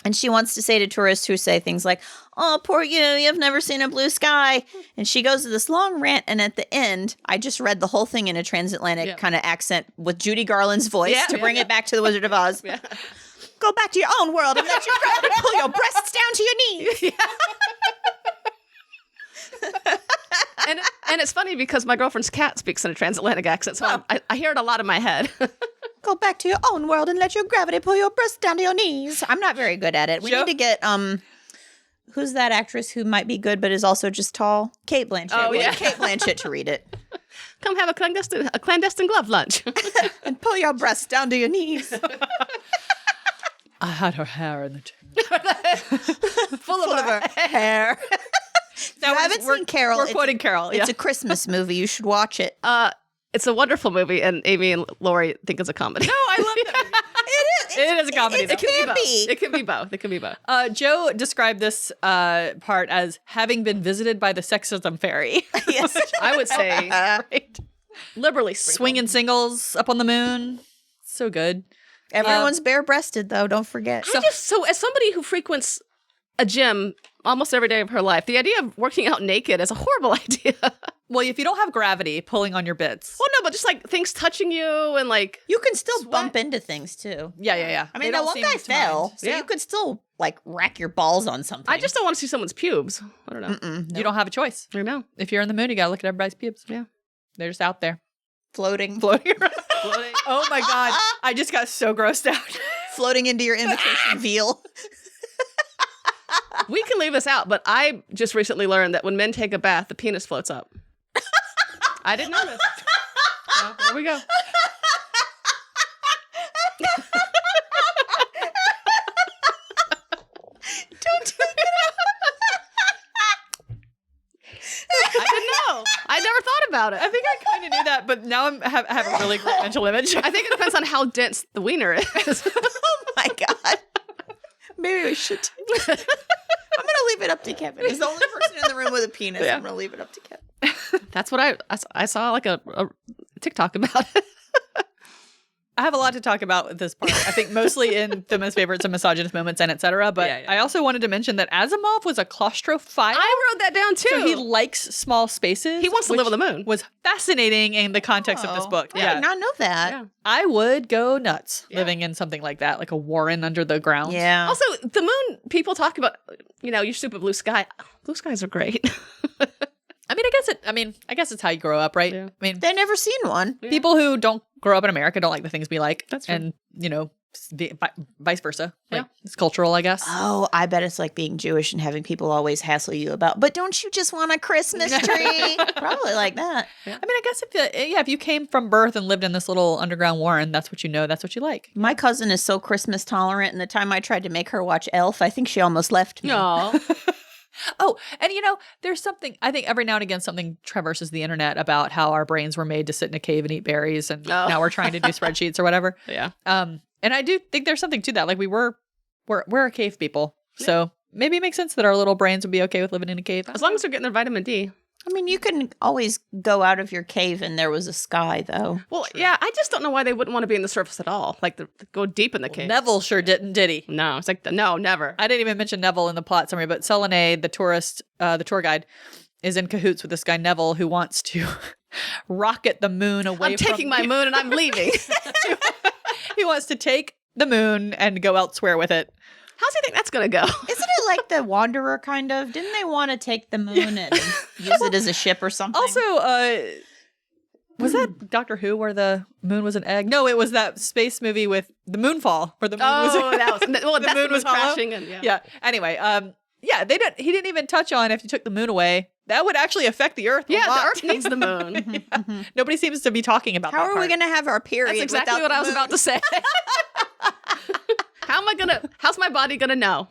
and she wants to say to tourists who say things like, "Oh, poor you've never seen a blue sky," and she goes to this long rant, and at the end, I just read the whole thing in a transatlantic kind of accent with Judy Garland's voice to bring it back to the Wizard of Oz. Yeah. Go back to your own world and let your gravity pull your breasts down to your knees. And it's funny because my girlfriend's cat speaks in a transatlantic accent, so I hear it a lot in my head. Go back to your own world and let your gravity pull your breasts down to your knees. I'm not very good at it. We need to get who's that actress who might be good but is also just tall? Kate Blanchett. Oh, yeah. Kate Blanchett to read it. Come have a clandestine glove lunch. And pull your breasts down to your knees. I had her hair in the Full of her hair. Now I haven't seen Carol. We're quoting Carol. It's a Christmas movie. You should watch it. It's a wonderful movie, and Amy and Lori think it's a comedy. No, I love that movie. It is a comedy. It can be. It can be both. It can be both. Joe described this part as having been visited by the sexism fairy. Yes. I would say Right. liberally sprinkled. Swinging singles up on the moon. So good. Everyone's bare-breasted, though. Don't forget. So as somebody who frequents a gym almost every day of her life, the idea of working out naked is a horrible idea. Well, if you don't have gravity pulling on your bits. Well, no, but just like things touching you and like You can still bump into things, too. Yeah. I mean, that one guy fell, so you could still, like, rack your balls on something. I just don't want to see someone's pubes. I don't know. You don't have a choice. I know. If you're in the mood, you gotta look at everybody's pubes. Yeah. They're just out there. Floating Floating. Oh my God. I just got so grossed out. floating into your imitation veal. We can leave this out, but I just recently learned that when men take a bath, the penis floats up. I didn't know this. So, there we go. Don't take it I didn't know. I never thought about it. I think I kind of knew that, but now I have a really great mental image. I think it depends on how dense the wiener is. Oh my God. Maybe we should. I'm going to leave it up to Kevin. He's the only person in the room with a penis. Yeah. I'm going to leave it up to Kevin. That's what I saw like a TikTok about it. I have a lot to talk about with this part. I think mostly in Feminist Favorites and Misogynist Moments and etc. But Yeah. I also wanted to mention that Asimov was a claustrophile. I wrote that down too. So he likes small spaces. He wants to live on the moon. Was fascinating in the context of this book. I did not know that. Yeah. I would go nuts living in something like that, like a warren under the ground. Yeah. Also, the moon, people talk about, your stupid blue sky. Blue skies are great. I guess it's how you grow up, right? Yeah. I mean, They've never seen one. people who don't grow up in America don't like the things we like. That's true. And, vice versa. Like, it's cultural, I guess. Oh, I bet it's like being Jewish and having people always hassle you about, but don't you just want a Christmas tree? Probably like that. I guess if you came from birth and lived in this little underground warren, that's what you know, that's what you like. My cousin is so Christmas tolerant, and the time I tried to make her watch Elf, I think she almost left me. No. Oh, and there's something, I think every now and again something traverses the internet about how our brains were made to sit in a cave and eat berries, and now we're trying to do spreadsheets or whatever. Yeah. And I do think there's something to that. Like we're a cave people. So maybe it makes sense that our little brains would be okay with living in a cave. As long as they're getting their vitamin D. I mean, you can always go out of your cave and there was a sky, though. Well, yeah, I just don't know why they wouldn't want to be in the surface at all. Like, go deep in the cave. Neville sure didn't, did he? No, it's like, no, never. I didn't even mention Neville in the plot summary, but Selene, the tour guide, is in cahoots with this guy Neville who wants to rocket the moon away I'm taking my moon and I'm leaving. Isn't He wants to take the moon and go elsewhere with it. How's he think that's going to go? it like the Wanderer, kind of? Didn't they want to take the moon and use it as a ship or something? Also, was that Doctor Who where the moon was an egg? No, it was that space movie with the Moonfall where the moon was. The moon was hollow? crashing. And, Yeah. Anyway, he didn't even touch on if you took the moon away, that would actually affect the Earth. Yeah, a lot. the Earth needs the moon. Nobody seems to be talking about How that are we part. going to have our period? That's exactly without what the I was moon? about to say. How's my body gonna know?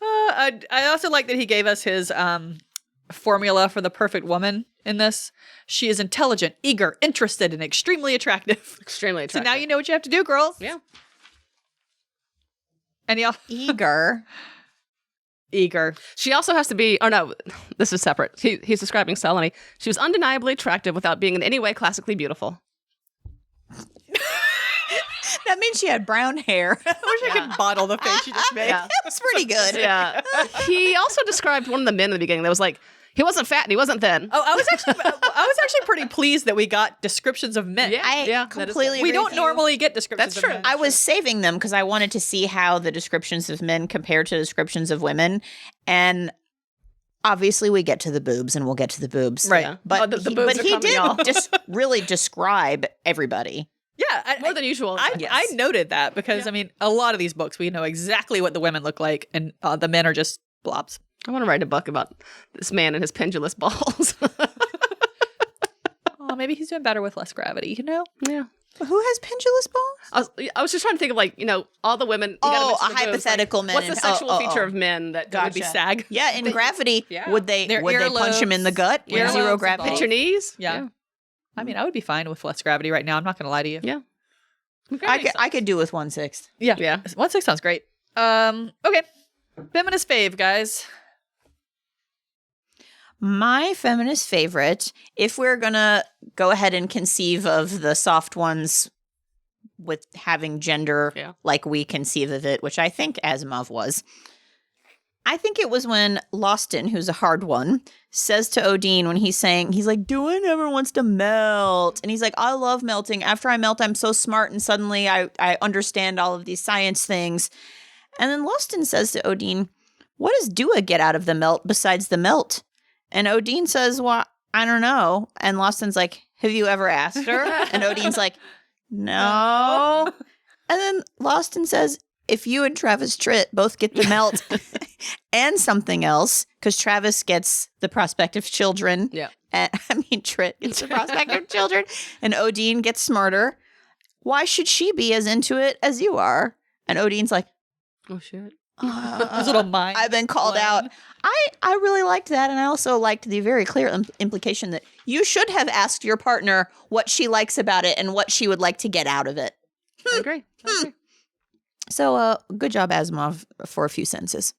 I also like that he gave us his formula for the perfect woman in this. She is intelligent, eager, interested, and extremely attractive. Extremely So attractive. now you know what you have to do, girls. Yeah. And y'all Eager. eager. She also has to be, no, this is separate. He's describing Selene. She was undeniably attractive without being in any way classically beautiful. That means she had brown hair. I wish I could bottle the face you just made. Yeah. That's pretty good. Yeah. He also described one of the men in the beginning that was like, he wasn't fat and he wasn't thin. Oh, I was actually pretty pleased that we got descriptions of men. Yeah. I that is completely good. We agree don't with you. normally get descriptions That's of true. men. I was saving them because I wanted to see how the descriptions of men compare to descriptions of women. And obviously we get to the boobs and we'll get to the boobs. Right. Yeah. But the he, boobs but are he coming, did y'all. just really describe everybody. Yeah, More than usual. I noted that because, I mean, a lot of these books, we know exactly what the women look like, and the men are just blobs. I want to write a book about this man and his pendulous balls. Oh, maybe he's doing better with less gravity, you know? Yeah. Who has pendulous balls? I was just trying to think of, like, all the women. You Oh, gotta mention a the boobs, hypothetical like, men What's the and- sexual feature oh. of men that Would be Gotcha. sag. Yeah, in Gravity, yeah. would they Their punch him in the gut with earlobes zero and gravity? hit your knees? Yeah. I mean, I would be fine with less gravity right now. I'm not going to lie to you. Yeah. I could do with 1/6. Yeah. Yeah. 1/6 sounds great. Okay. Feminist fave, guys. My feminist favorite, if we're going to go ahead and conceive of the soft ones with having gender like we conceive of it, which I think Asimov was, I think it was when Lawston, who's a hard one, says to Odin when he's like, "Do I never wants to melt?" And he's like, "I love melting. After I melt, I'm so smart and suddenly I understand all of these science things." And then Lawston says to Odin, "What does Dua get out of the melt besides the melt?" And Odin says, "Well, I don't know." And Lawston's like, "Have you ever asked her?" And Odin's like, "No." And then Lawston says, "If you and Travis Tritt both get the melt and something else, because Travis gets the prospect of children. Yeah. Tritt gets the prospect of children, and Odin gets smarter. Why should she be as into it as you are?" And Odin's like, Oh, shit. His little mind. I've been called out. I really liked that, and I also liked the very clear implication that you should have asked your partner what she likes about it and what she would like to get out of it. I agree. So, good job, Asimov, for a few sentences.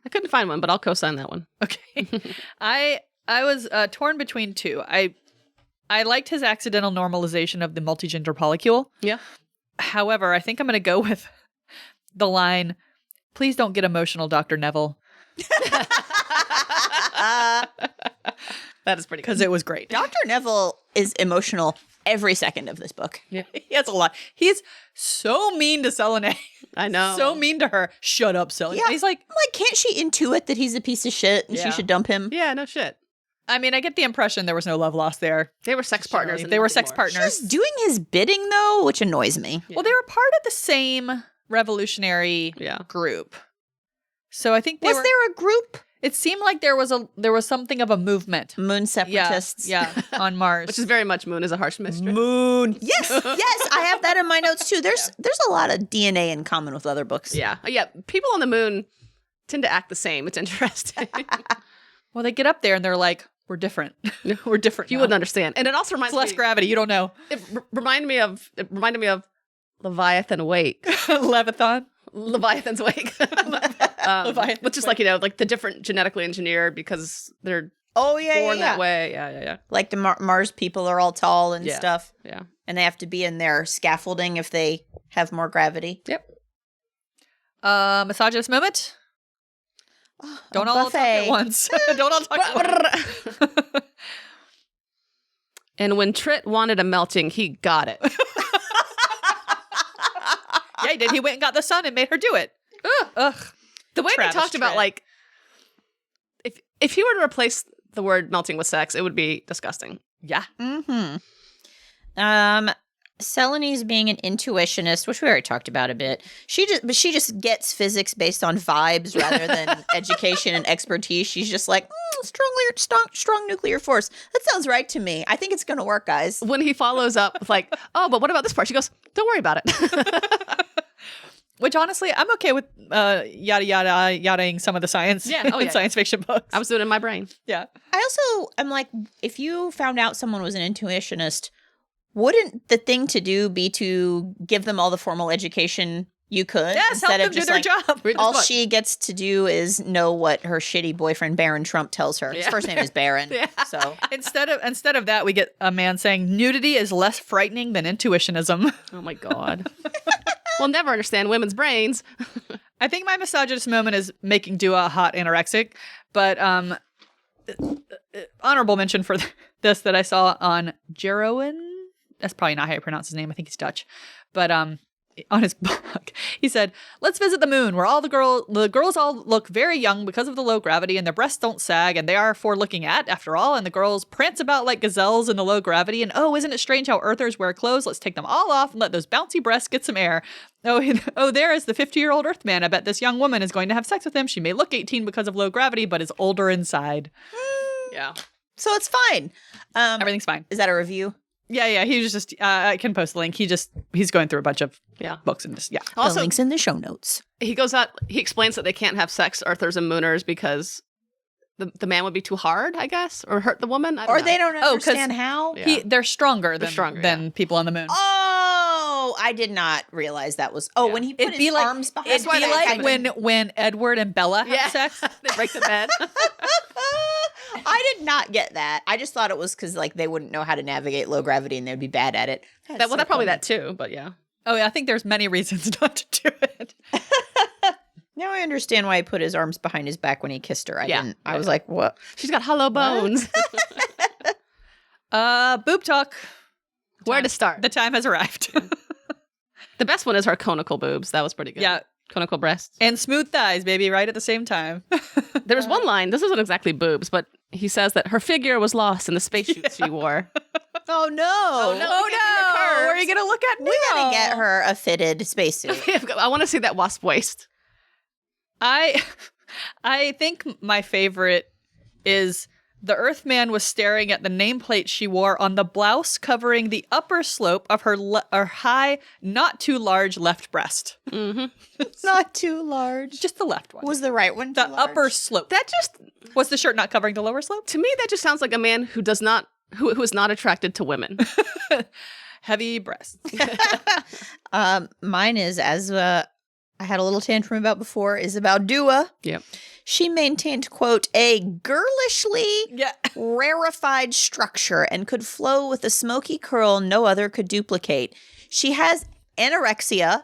I couldn't find one, but I'll co-sign that one. Okay. I was torn between two. I liked his accidental normalization of the multigender polycule. Yeah. However, I think I'm going to go with the line, "Please don't get emotional, Dr. Neville." That is pretty good. Because it was great. Dr. Neville is emotional every second of this book. Yeah. He has a lot. He's so mean to Selenay. I know. So mean to her. Shut up, Selenay. Yeah. He's like, Can't she intuit that he's a piece of shit and she Yeah. should dump him? Yeah, no shit. I mean, I get the impression there was no love lost there. They were sex partners. and They were nothing sex more. partners. She's doing his bidding, though, which annoys me. Yeah. Well, they were part of the same revolutionary Yeah. group. So I think they Was were. there a group? It seemed like there was something of a movement. Moon separatists. Yeah, on Mars. Which is very much Moon is a harsh mistress. Moon. Yes, yes, I have that in my notes too. There's a lot of DNA in common with other books. Yeah. Yeah. People on the moon tend to act the same. It's interesting. Well, they get up there and they're like, "We're different. We're different." You now. wouldn't understand. And it also reminds It's less me. gravity. You don't know. It reminded me of Leviathan Wake. Leviathan. Leviathan's Wake. Leviathan's which is Wake. like, like the different genetically engineered because they're Oh yeah, born yeah. that way. Yeah. Like the Mars people are all tall and Yeah. stuff, Yeah. and they have to be in their scaffolding if they have more gravity. Yep. Misogynist moment. Don't A all talk at buffet. once. Don't all talk at once. And when Trit wanted a melting, he got it. Yeah, he did. He went and got the sun and made her do it. Ugh. The way Travis they talked about Tritt. like if he were to replace the word melting with sex, it would be disgusting. Yeah. Mm-hmm. Selenay's being an intuitionist, which we already talked about a bit. She just gets physics based on vibes rather than education and expertise. She's just like strong nuclear force. That sounds right to me. I think it's going to work, guys. When he follows up with like, oh, but what about this part? She goes, don't worry about it. Which honestly, I'm okay with yadaing some of the science Yeah. Oh, in yeah. science fiction books. I was doing it in my brain. Yeah. I also am like, if you found out someone was an intuitionist, wouldn't the thing to do be to give them all the formal education you could? Yes, help them do their job. Read this All book. she gets to do is know what her shitty boyfriend Baron Trump tells her. His Yeah. first name is Baron. Yeah. So Instead of that, we get a man saying nudity is less frightening than intuitionism. Oh my God. We'll never understand women's brains. I think my misogynist moment is making Dua hot anorexic, but honorable mention for this that I saw on Jeroen. That's probably not how you pronounce his name. I think he's Dutch, but on his blog, he said, "Let's visit the moon, where all the girls all look very young because of the low gravity, and their breasts don't sag, and they are for looking at, after all. And the girls prance about like gazelles in the low gravity. And oh, isn't it strange how Earthers wear clothes? Let's take them all off and let those bouncy breasts get some air. Oh, there is the 50-year-old Earthman. I bet this young woman is going to have sex with him. She may look 18 because of low gravity, but is older inside. Yeah. so it's fine. Everything's fine. Is that a review? Yeah. He was just. I can post the link. He's going through a bunch of Yeah. books and just The Also, link's in the show notes. he goes out, he explains that they can't have sex, Earthers and Mooners, because the man would be too hard, I guess, or hurt the woman. I don't Or know. they don't 'cause understand how. Yeah. They're stronger They're than stronger, than people on the moon. Oh, I did not realize that was. Oh, Yeah. when he put It'd be his like arms behind. it'd be his like back. when Edward and Bella have Yeah. sex. They break the bed. I did not get that. I just thought it was because like they wouldn't know how to navigate low gravity and they'd be bad at it. That's probably that too, but yeah. Oh yeah, I think there's many reasons not to do it. Now I understand why he put his arms behind his back when he kissed her. I Yeah. didn't. I was like, what? She's got hollow bones. Boob talk. Where to start? The time has arrived. The best one is her conical boobs. That was pretty good. Yeah, Conical breasts. and smooth thighs, baby, right at the same time. There was one line, this isn't exactly boobs, but he says that her figure was lost in the spacesuit she wore. Oh no! Oh, no. Oh we can see her no! curves. Where are you gonna look at now? We gotta get her a fitted spacesuit. I want to see that wasp waist. I think my favorite is the Earthman was staring at the nameplate she wore on the blouse covering the upper slope of her high, not too large left breast. Mm-hmm. Not too large. Just the left one. Was the right one? the too large? upper slope. That just, Was the shirt not covering the lower slope? to me, that just sounds like a man who does not, who is not attracted to women. Heavy breasts. Mine is as I had a little tantrum about before is about Dua. Yep. She maintained, quote, a girlishly Yeah. rarefied structure and could flow with a smoky curl no other could duplicate. She has anorexia.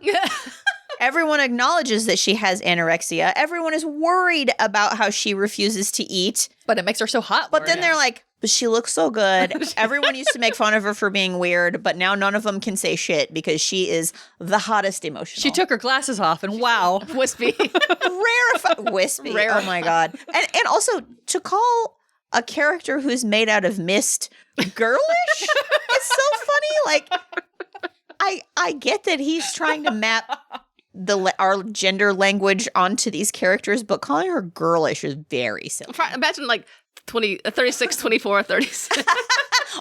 Everyone acknowledges that she has anorexia. Everyone is worried about how she refuses to eat. But it makes her so hot. But then they're like, but she looks so good. Everyone used to make fun of her for being weird, but now none of them can say shit because she is the hottest emotional. she took her glasses off and wow. Wispy. Rarefied. Wispy. Oh my God. And also to call a character who's made out of mist girlish is so funny. Like, I get that he's trying to map our gender language onto these characters, but calling her girlish is very silly. Imagine like 36, 24, 36.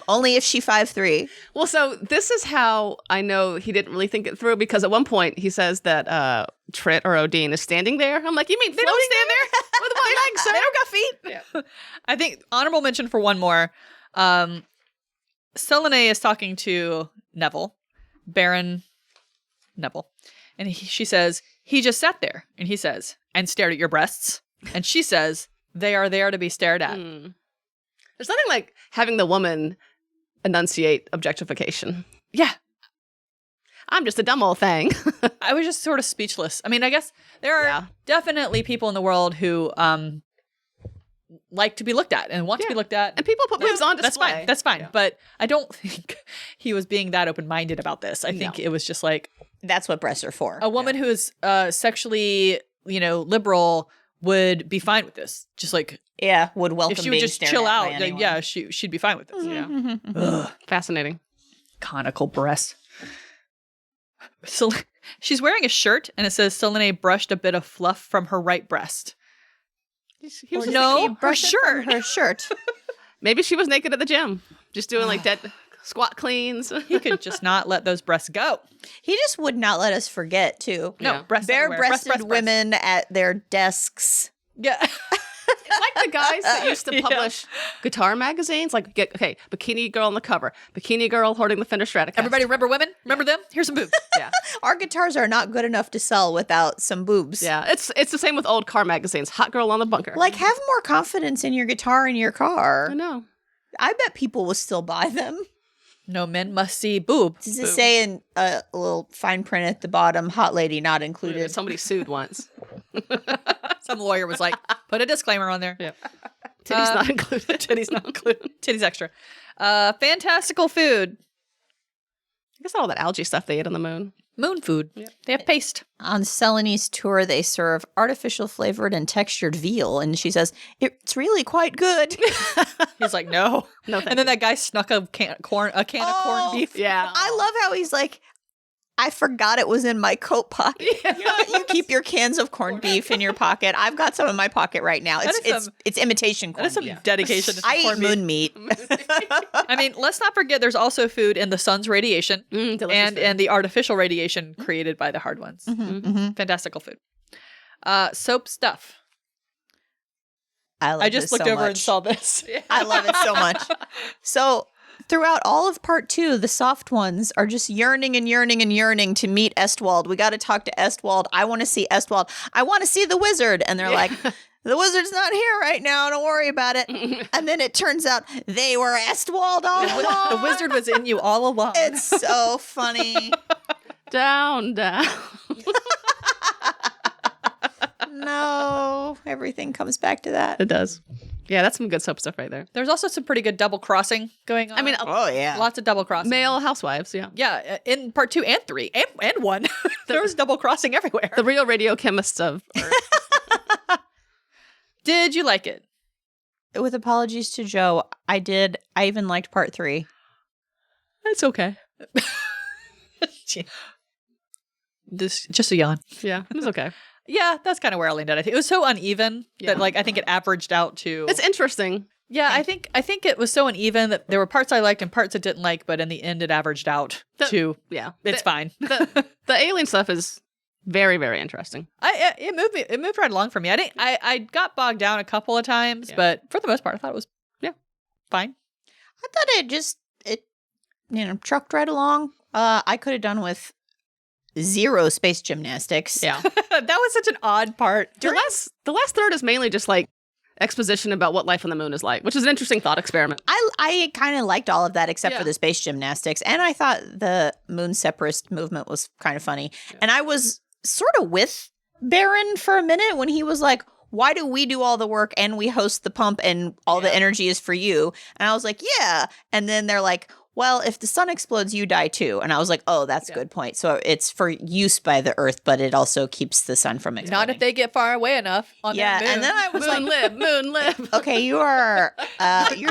Only if she 5'3". Well, so this is how I know he didn't really think it through, because at one point he says that Trit or Odin is standing there. I'm like, you mean they don't stand there with one leg, sir? They don't got feet. Yeah. I think honorable mention for one more. Selene is talking to Neville, Baron Neville, and she says, he just sat there, and he says, and stared at your breasts, and she says, they are there to be stared at. There's nothing like having the woman enunciate objectification. Yeah. I'm just a dumb old thing. I was just sort of speechless. I mean, I guess there are definitely people in the world who like to be looked at and want to be looked at. And people put boobs on display. That's fine. Yeah. But I don't think he was being that open-minded about this. I think it was just like... That's what breasts are for. A woman who is sexually, liberal would be fine with this. Just like... Yeah, would welcome if she would being just chill out, anyone. she'd be fine with this. Yeah. Fascinating. Conical breasts. So she's wearing a shirt and it says Selene brushed a bit of fluff from her right breast. Her shirt. Her shirt. Maybe she was naked at the gym, just doing like dead squat cleans. He could just not let those breasts go. He just would not let us forget too. No, breasts bare-breasted women at their desks. Yeah. It's like the guys that used to publish guitar magazines, like bikini girl on the cover, bikini girl holding the Fender Stratocaster. Everybody remember women? Remember them? Here's some boobs. Yeah. Our guitars are not good enough to sell without some boobs. Yeah, it's the same with old car magazines. Hot girl on the bunker. Like, have more confidence in your guitar in your car. I know. I bet people will still buy them. No men must see boob. Does it say in a little fine print at the bottom, hot lady not included? Somebody sued once. Some lawyer was like, put a disclaimer on there. Yep. Titties not included. Titties not included. Titties extra. Fantastical food. I guess all that algae stuff they ate on the moon. Moon food. Yep. They have paste. On Selene's tour, they serve artificial flavored and textured veal, and she says, it's really quite good. He's like, no. And then that guy snuck a can of corned beef. Yeah. I love how he's like, I forgot it was in my coat pocket. Yeah. You keep your cans of corned beef in your pocket. I've got some in my pocket right now. It's imitation corned beef. That is some dedication to I eat corned moon meat. I mean, let's not forget there's also food in the sun's radiation and the artificial radiation created by the hard ones. Fantastical food. Soap stuff. I just looked over and saw this. I love it so much. So throughout all of part 2, the soft ones are just yearning and yearning and yearning to meet Estwald. We got to talk to Estwald. I want to see Estwald. I want to see the wizard. And they're like, the wizard's not here right now. Don't worry about it. And then it turns out they were Estwald all along. The wizard was in you all along. It's so funny. Down. No, everything comes back to that. It does. Yeah, that's some good soap stuff right there. There's also some pretty good double crossing going on. I mean, lots of double crossing. Male housewives, yeah. Yeah, in part 2 and 3 and 1, there was double crossing everywhere. The real radiochemists of Earth. Did you like it? With apologies to Joe, I did. I even liked part 3. It's okay. This just a yawn. Yeah, it was okay. Yeah, that's kind of where I landed. I think it was so uneven that I think it averaged out to. It's interesting. Yeah, I think it was so uneven that there were parts I liked and parts I didn't like, but in the end, it averaged out to. Yeah, it's fine. The alien stuff is very, very interesting. It moved right along for me. I got bogged down a couple of times, but for the most part, I thought it was fine. I thought it trucked right along. I could have done with zero space gymnastics. Yeah. That was such an odd part. The last third is mainly just like exposition about what life on the moon is like, which is an interesting thought experiment. I kind of liked all of that except for Yeah. the space gymnastics. And I thought the moon separatist movement was kind of funny. Yeah. And I was sort of with Baron for a minute when he was like, why do we do all the work and we host the pump and all the energy is for you? And I was like, yeah. And then they're like, well, if the sun explodes, you die too. And I was like, oh, that's a good point. So it's for use by the Earth, but it also keeps the sun from exploding. Not if they get far away enough on that moon. And then I was Moon like, moon live. okay, you're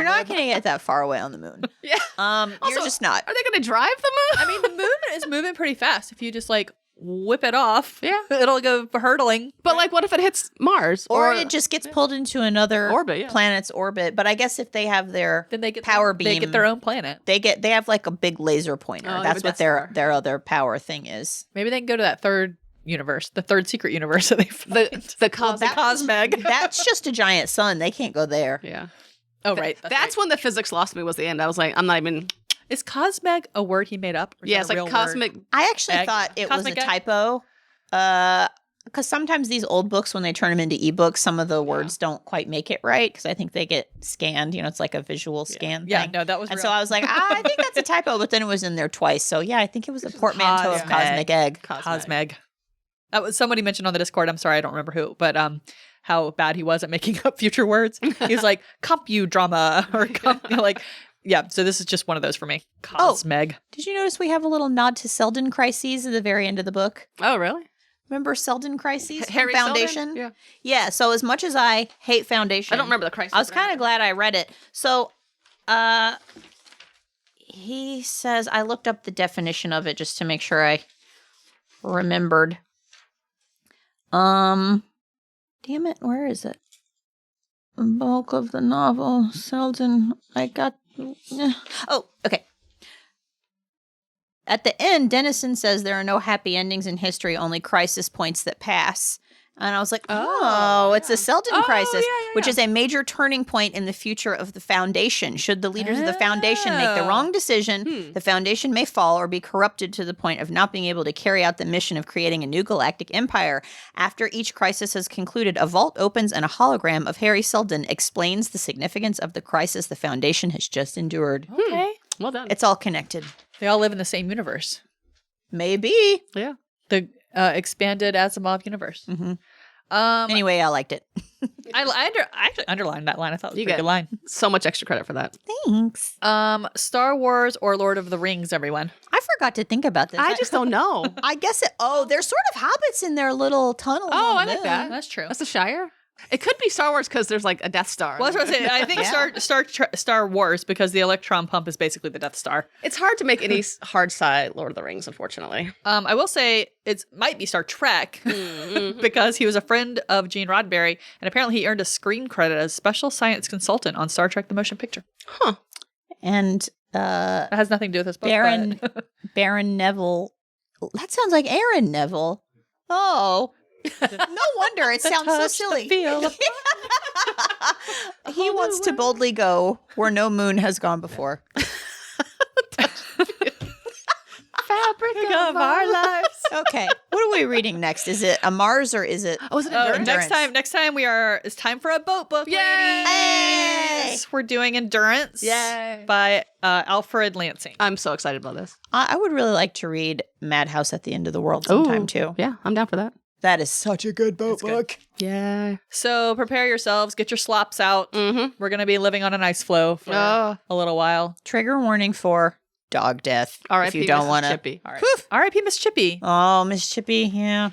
not going to get that far away on the moon. Yeah. You're Also, just not. Are they going to drive the moon? I mean, the moon is moving pretty fast. If you just like whip it off, Yeah. it'll go hurtling. But like, what if it hits Mars? Or it just gets pulled into another Orbit, yeah. planet's orbit. But I guess if they have their Then they get power They beam, get their own planet. they have like a big laser pointer. Oh, That's yeah, what but that's their other power thing is. Maybe they can go to that third universe, the third secret universe that they find. The cosmic. Cosmeg. That's just a giant sun. They can't go there. Yeah. Oh, right. That's when the physics lost me was the end. I was like, I'm not even. Is Cosmeg a word he made up? Or is Yeah, that it's a like real cosmic. word? I actually Egg. thought it was a Cosmic egg? typo. Because sometimes these old books, when they turn them into ebooks, some of the words don't quite make it right. Because I think they get scanned. You know, it's like a visual scan. Yeah, thing. no, that was And real. so I was like, I think that's a typo, but then it was in there twice. So yeah, I think it was a portmanteau of Cosmeg. cosmic egg. Cosmeg. That was somebody mentioned on the Discord. I'm sorry, I don't remember who, but how bad he was at making up future words. He was like compu-drama or like, yeah. So this is just one of those for me. Cosmeg. Did you notice we have a little nod to Selden Crises at the very end of the book? Oh, really? Remember Selden Crises? from Harry Foundation? Seldon? Yeah. Yeah. So as much as I hate Foundation, I don't remember the crisis. I was kind of glad I read it. So, he says I looked up the definition of it just to make sure I remembered. Damn it, where is it? The bulk of the novel, Selden. I got. Oh, okay. At the end, Dennison says there are no happy endings in history, only crisis points that pass. And I was like, oh, it's a Selden crisis, which is a major turning point in the future of the Foundation. Should the leaders of the Foundation make the wrong decision, the Foundation may fall or be corrupted to the point of not being able to carry out the mission of creating a new galactic empire. After each crisis has concluded, a vault opens and a hologram of Harry Seldon explains the significance of the crisis the Foundation has just endured. Okay. Well done. It's all connected. They all live in the same universe. Maybe. Yeah. The expanded Asimov universe. Mm-hmm. Anyway, I liked it. I actually underlined that line. I thought it was a You pretty get good line. so much extra credit for that. Thanks. Star Wars or Lord of the Rings, everyone. I forgot to think about this. I just don't know. I guess it. Oh, they're sort of hobbits in their little tunnels. Oh, on I the like moon. that. That's true. That's the Shire. It could be Star Wars because there's like a Death Star. Well, that's what I was saying. I think Yeah. Star Wars because the electron pump is basically the Death Star. It's hard to make any hard side Lord of the Rings, unfortunately. I will say it might be Star Trek Mm-hmm. because he was a friend of Gene Roddenberry, and apparently he earned a screen credit as special science consultant on Star Trek: The Motion Picture. Huh. And That has nothing to do with this book. Baron but- Baron Neville. That sounds like Aaron Neville. Oh, no wonder it sounds so touch, the silly. feel of- He wants to boldly go where no moon has gone before. Fabric of our lives. Okay, what are we reading next? Is it a Mars or is it? Oh, is it Oh, Endurance? next time it's time for a boat book, Yay! ladies. We're doing Endurance Yay. by Alfred Lansing. I'm so excited about this. I would really like to read Madhouse at the End of the World sometime Ooh, too. Yeah, I'm down for that. That is such a good boat book. Yeah. So prepare yourselves, get your slops out. Mm-hmm. We're going to be living on an ice floe for Oh. a little while. Trigger warning for dog death. R.I.P. If you don't Mrs. want to. Chippy. All right. R.I.P. Miss Chippy. Oh, Miss Chippy, yeah.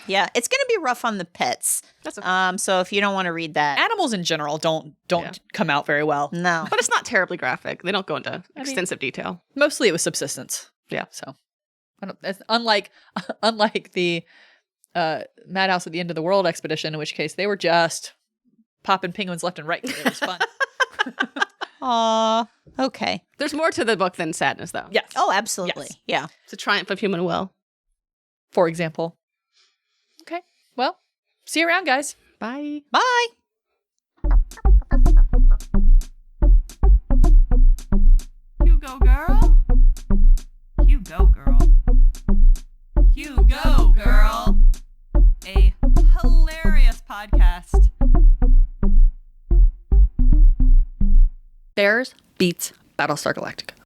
Yeah, it's going to be rough on the pets. That's okay. So if you don't want to read that, Animals in general don't Yeah. come out very well. no. But it's not terribly graphic. They don't go into extensive detail. Mostly it was subsistence. Yeah. So it's unlike the Madhouse at the End of the World expedition, in which case they were just popping penguins left and right. It was fun. Aw, okay. There's more to the book than sadness, though. Yes. Oh, absolutely. Yes. Yeah. It's a triumph of human will. For example. Okay. Well, see you around, guys. Bye. Bye. You go, girl. You go, girl. podcast. Bears beats Battlestar Galactica.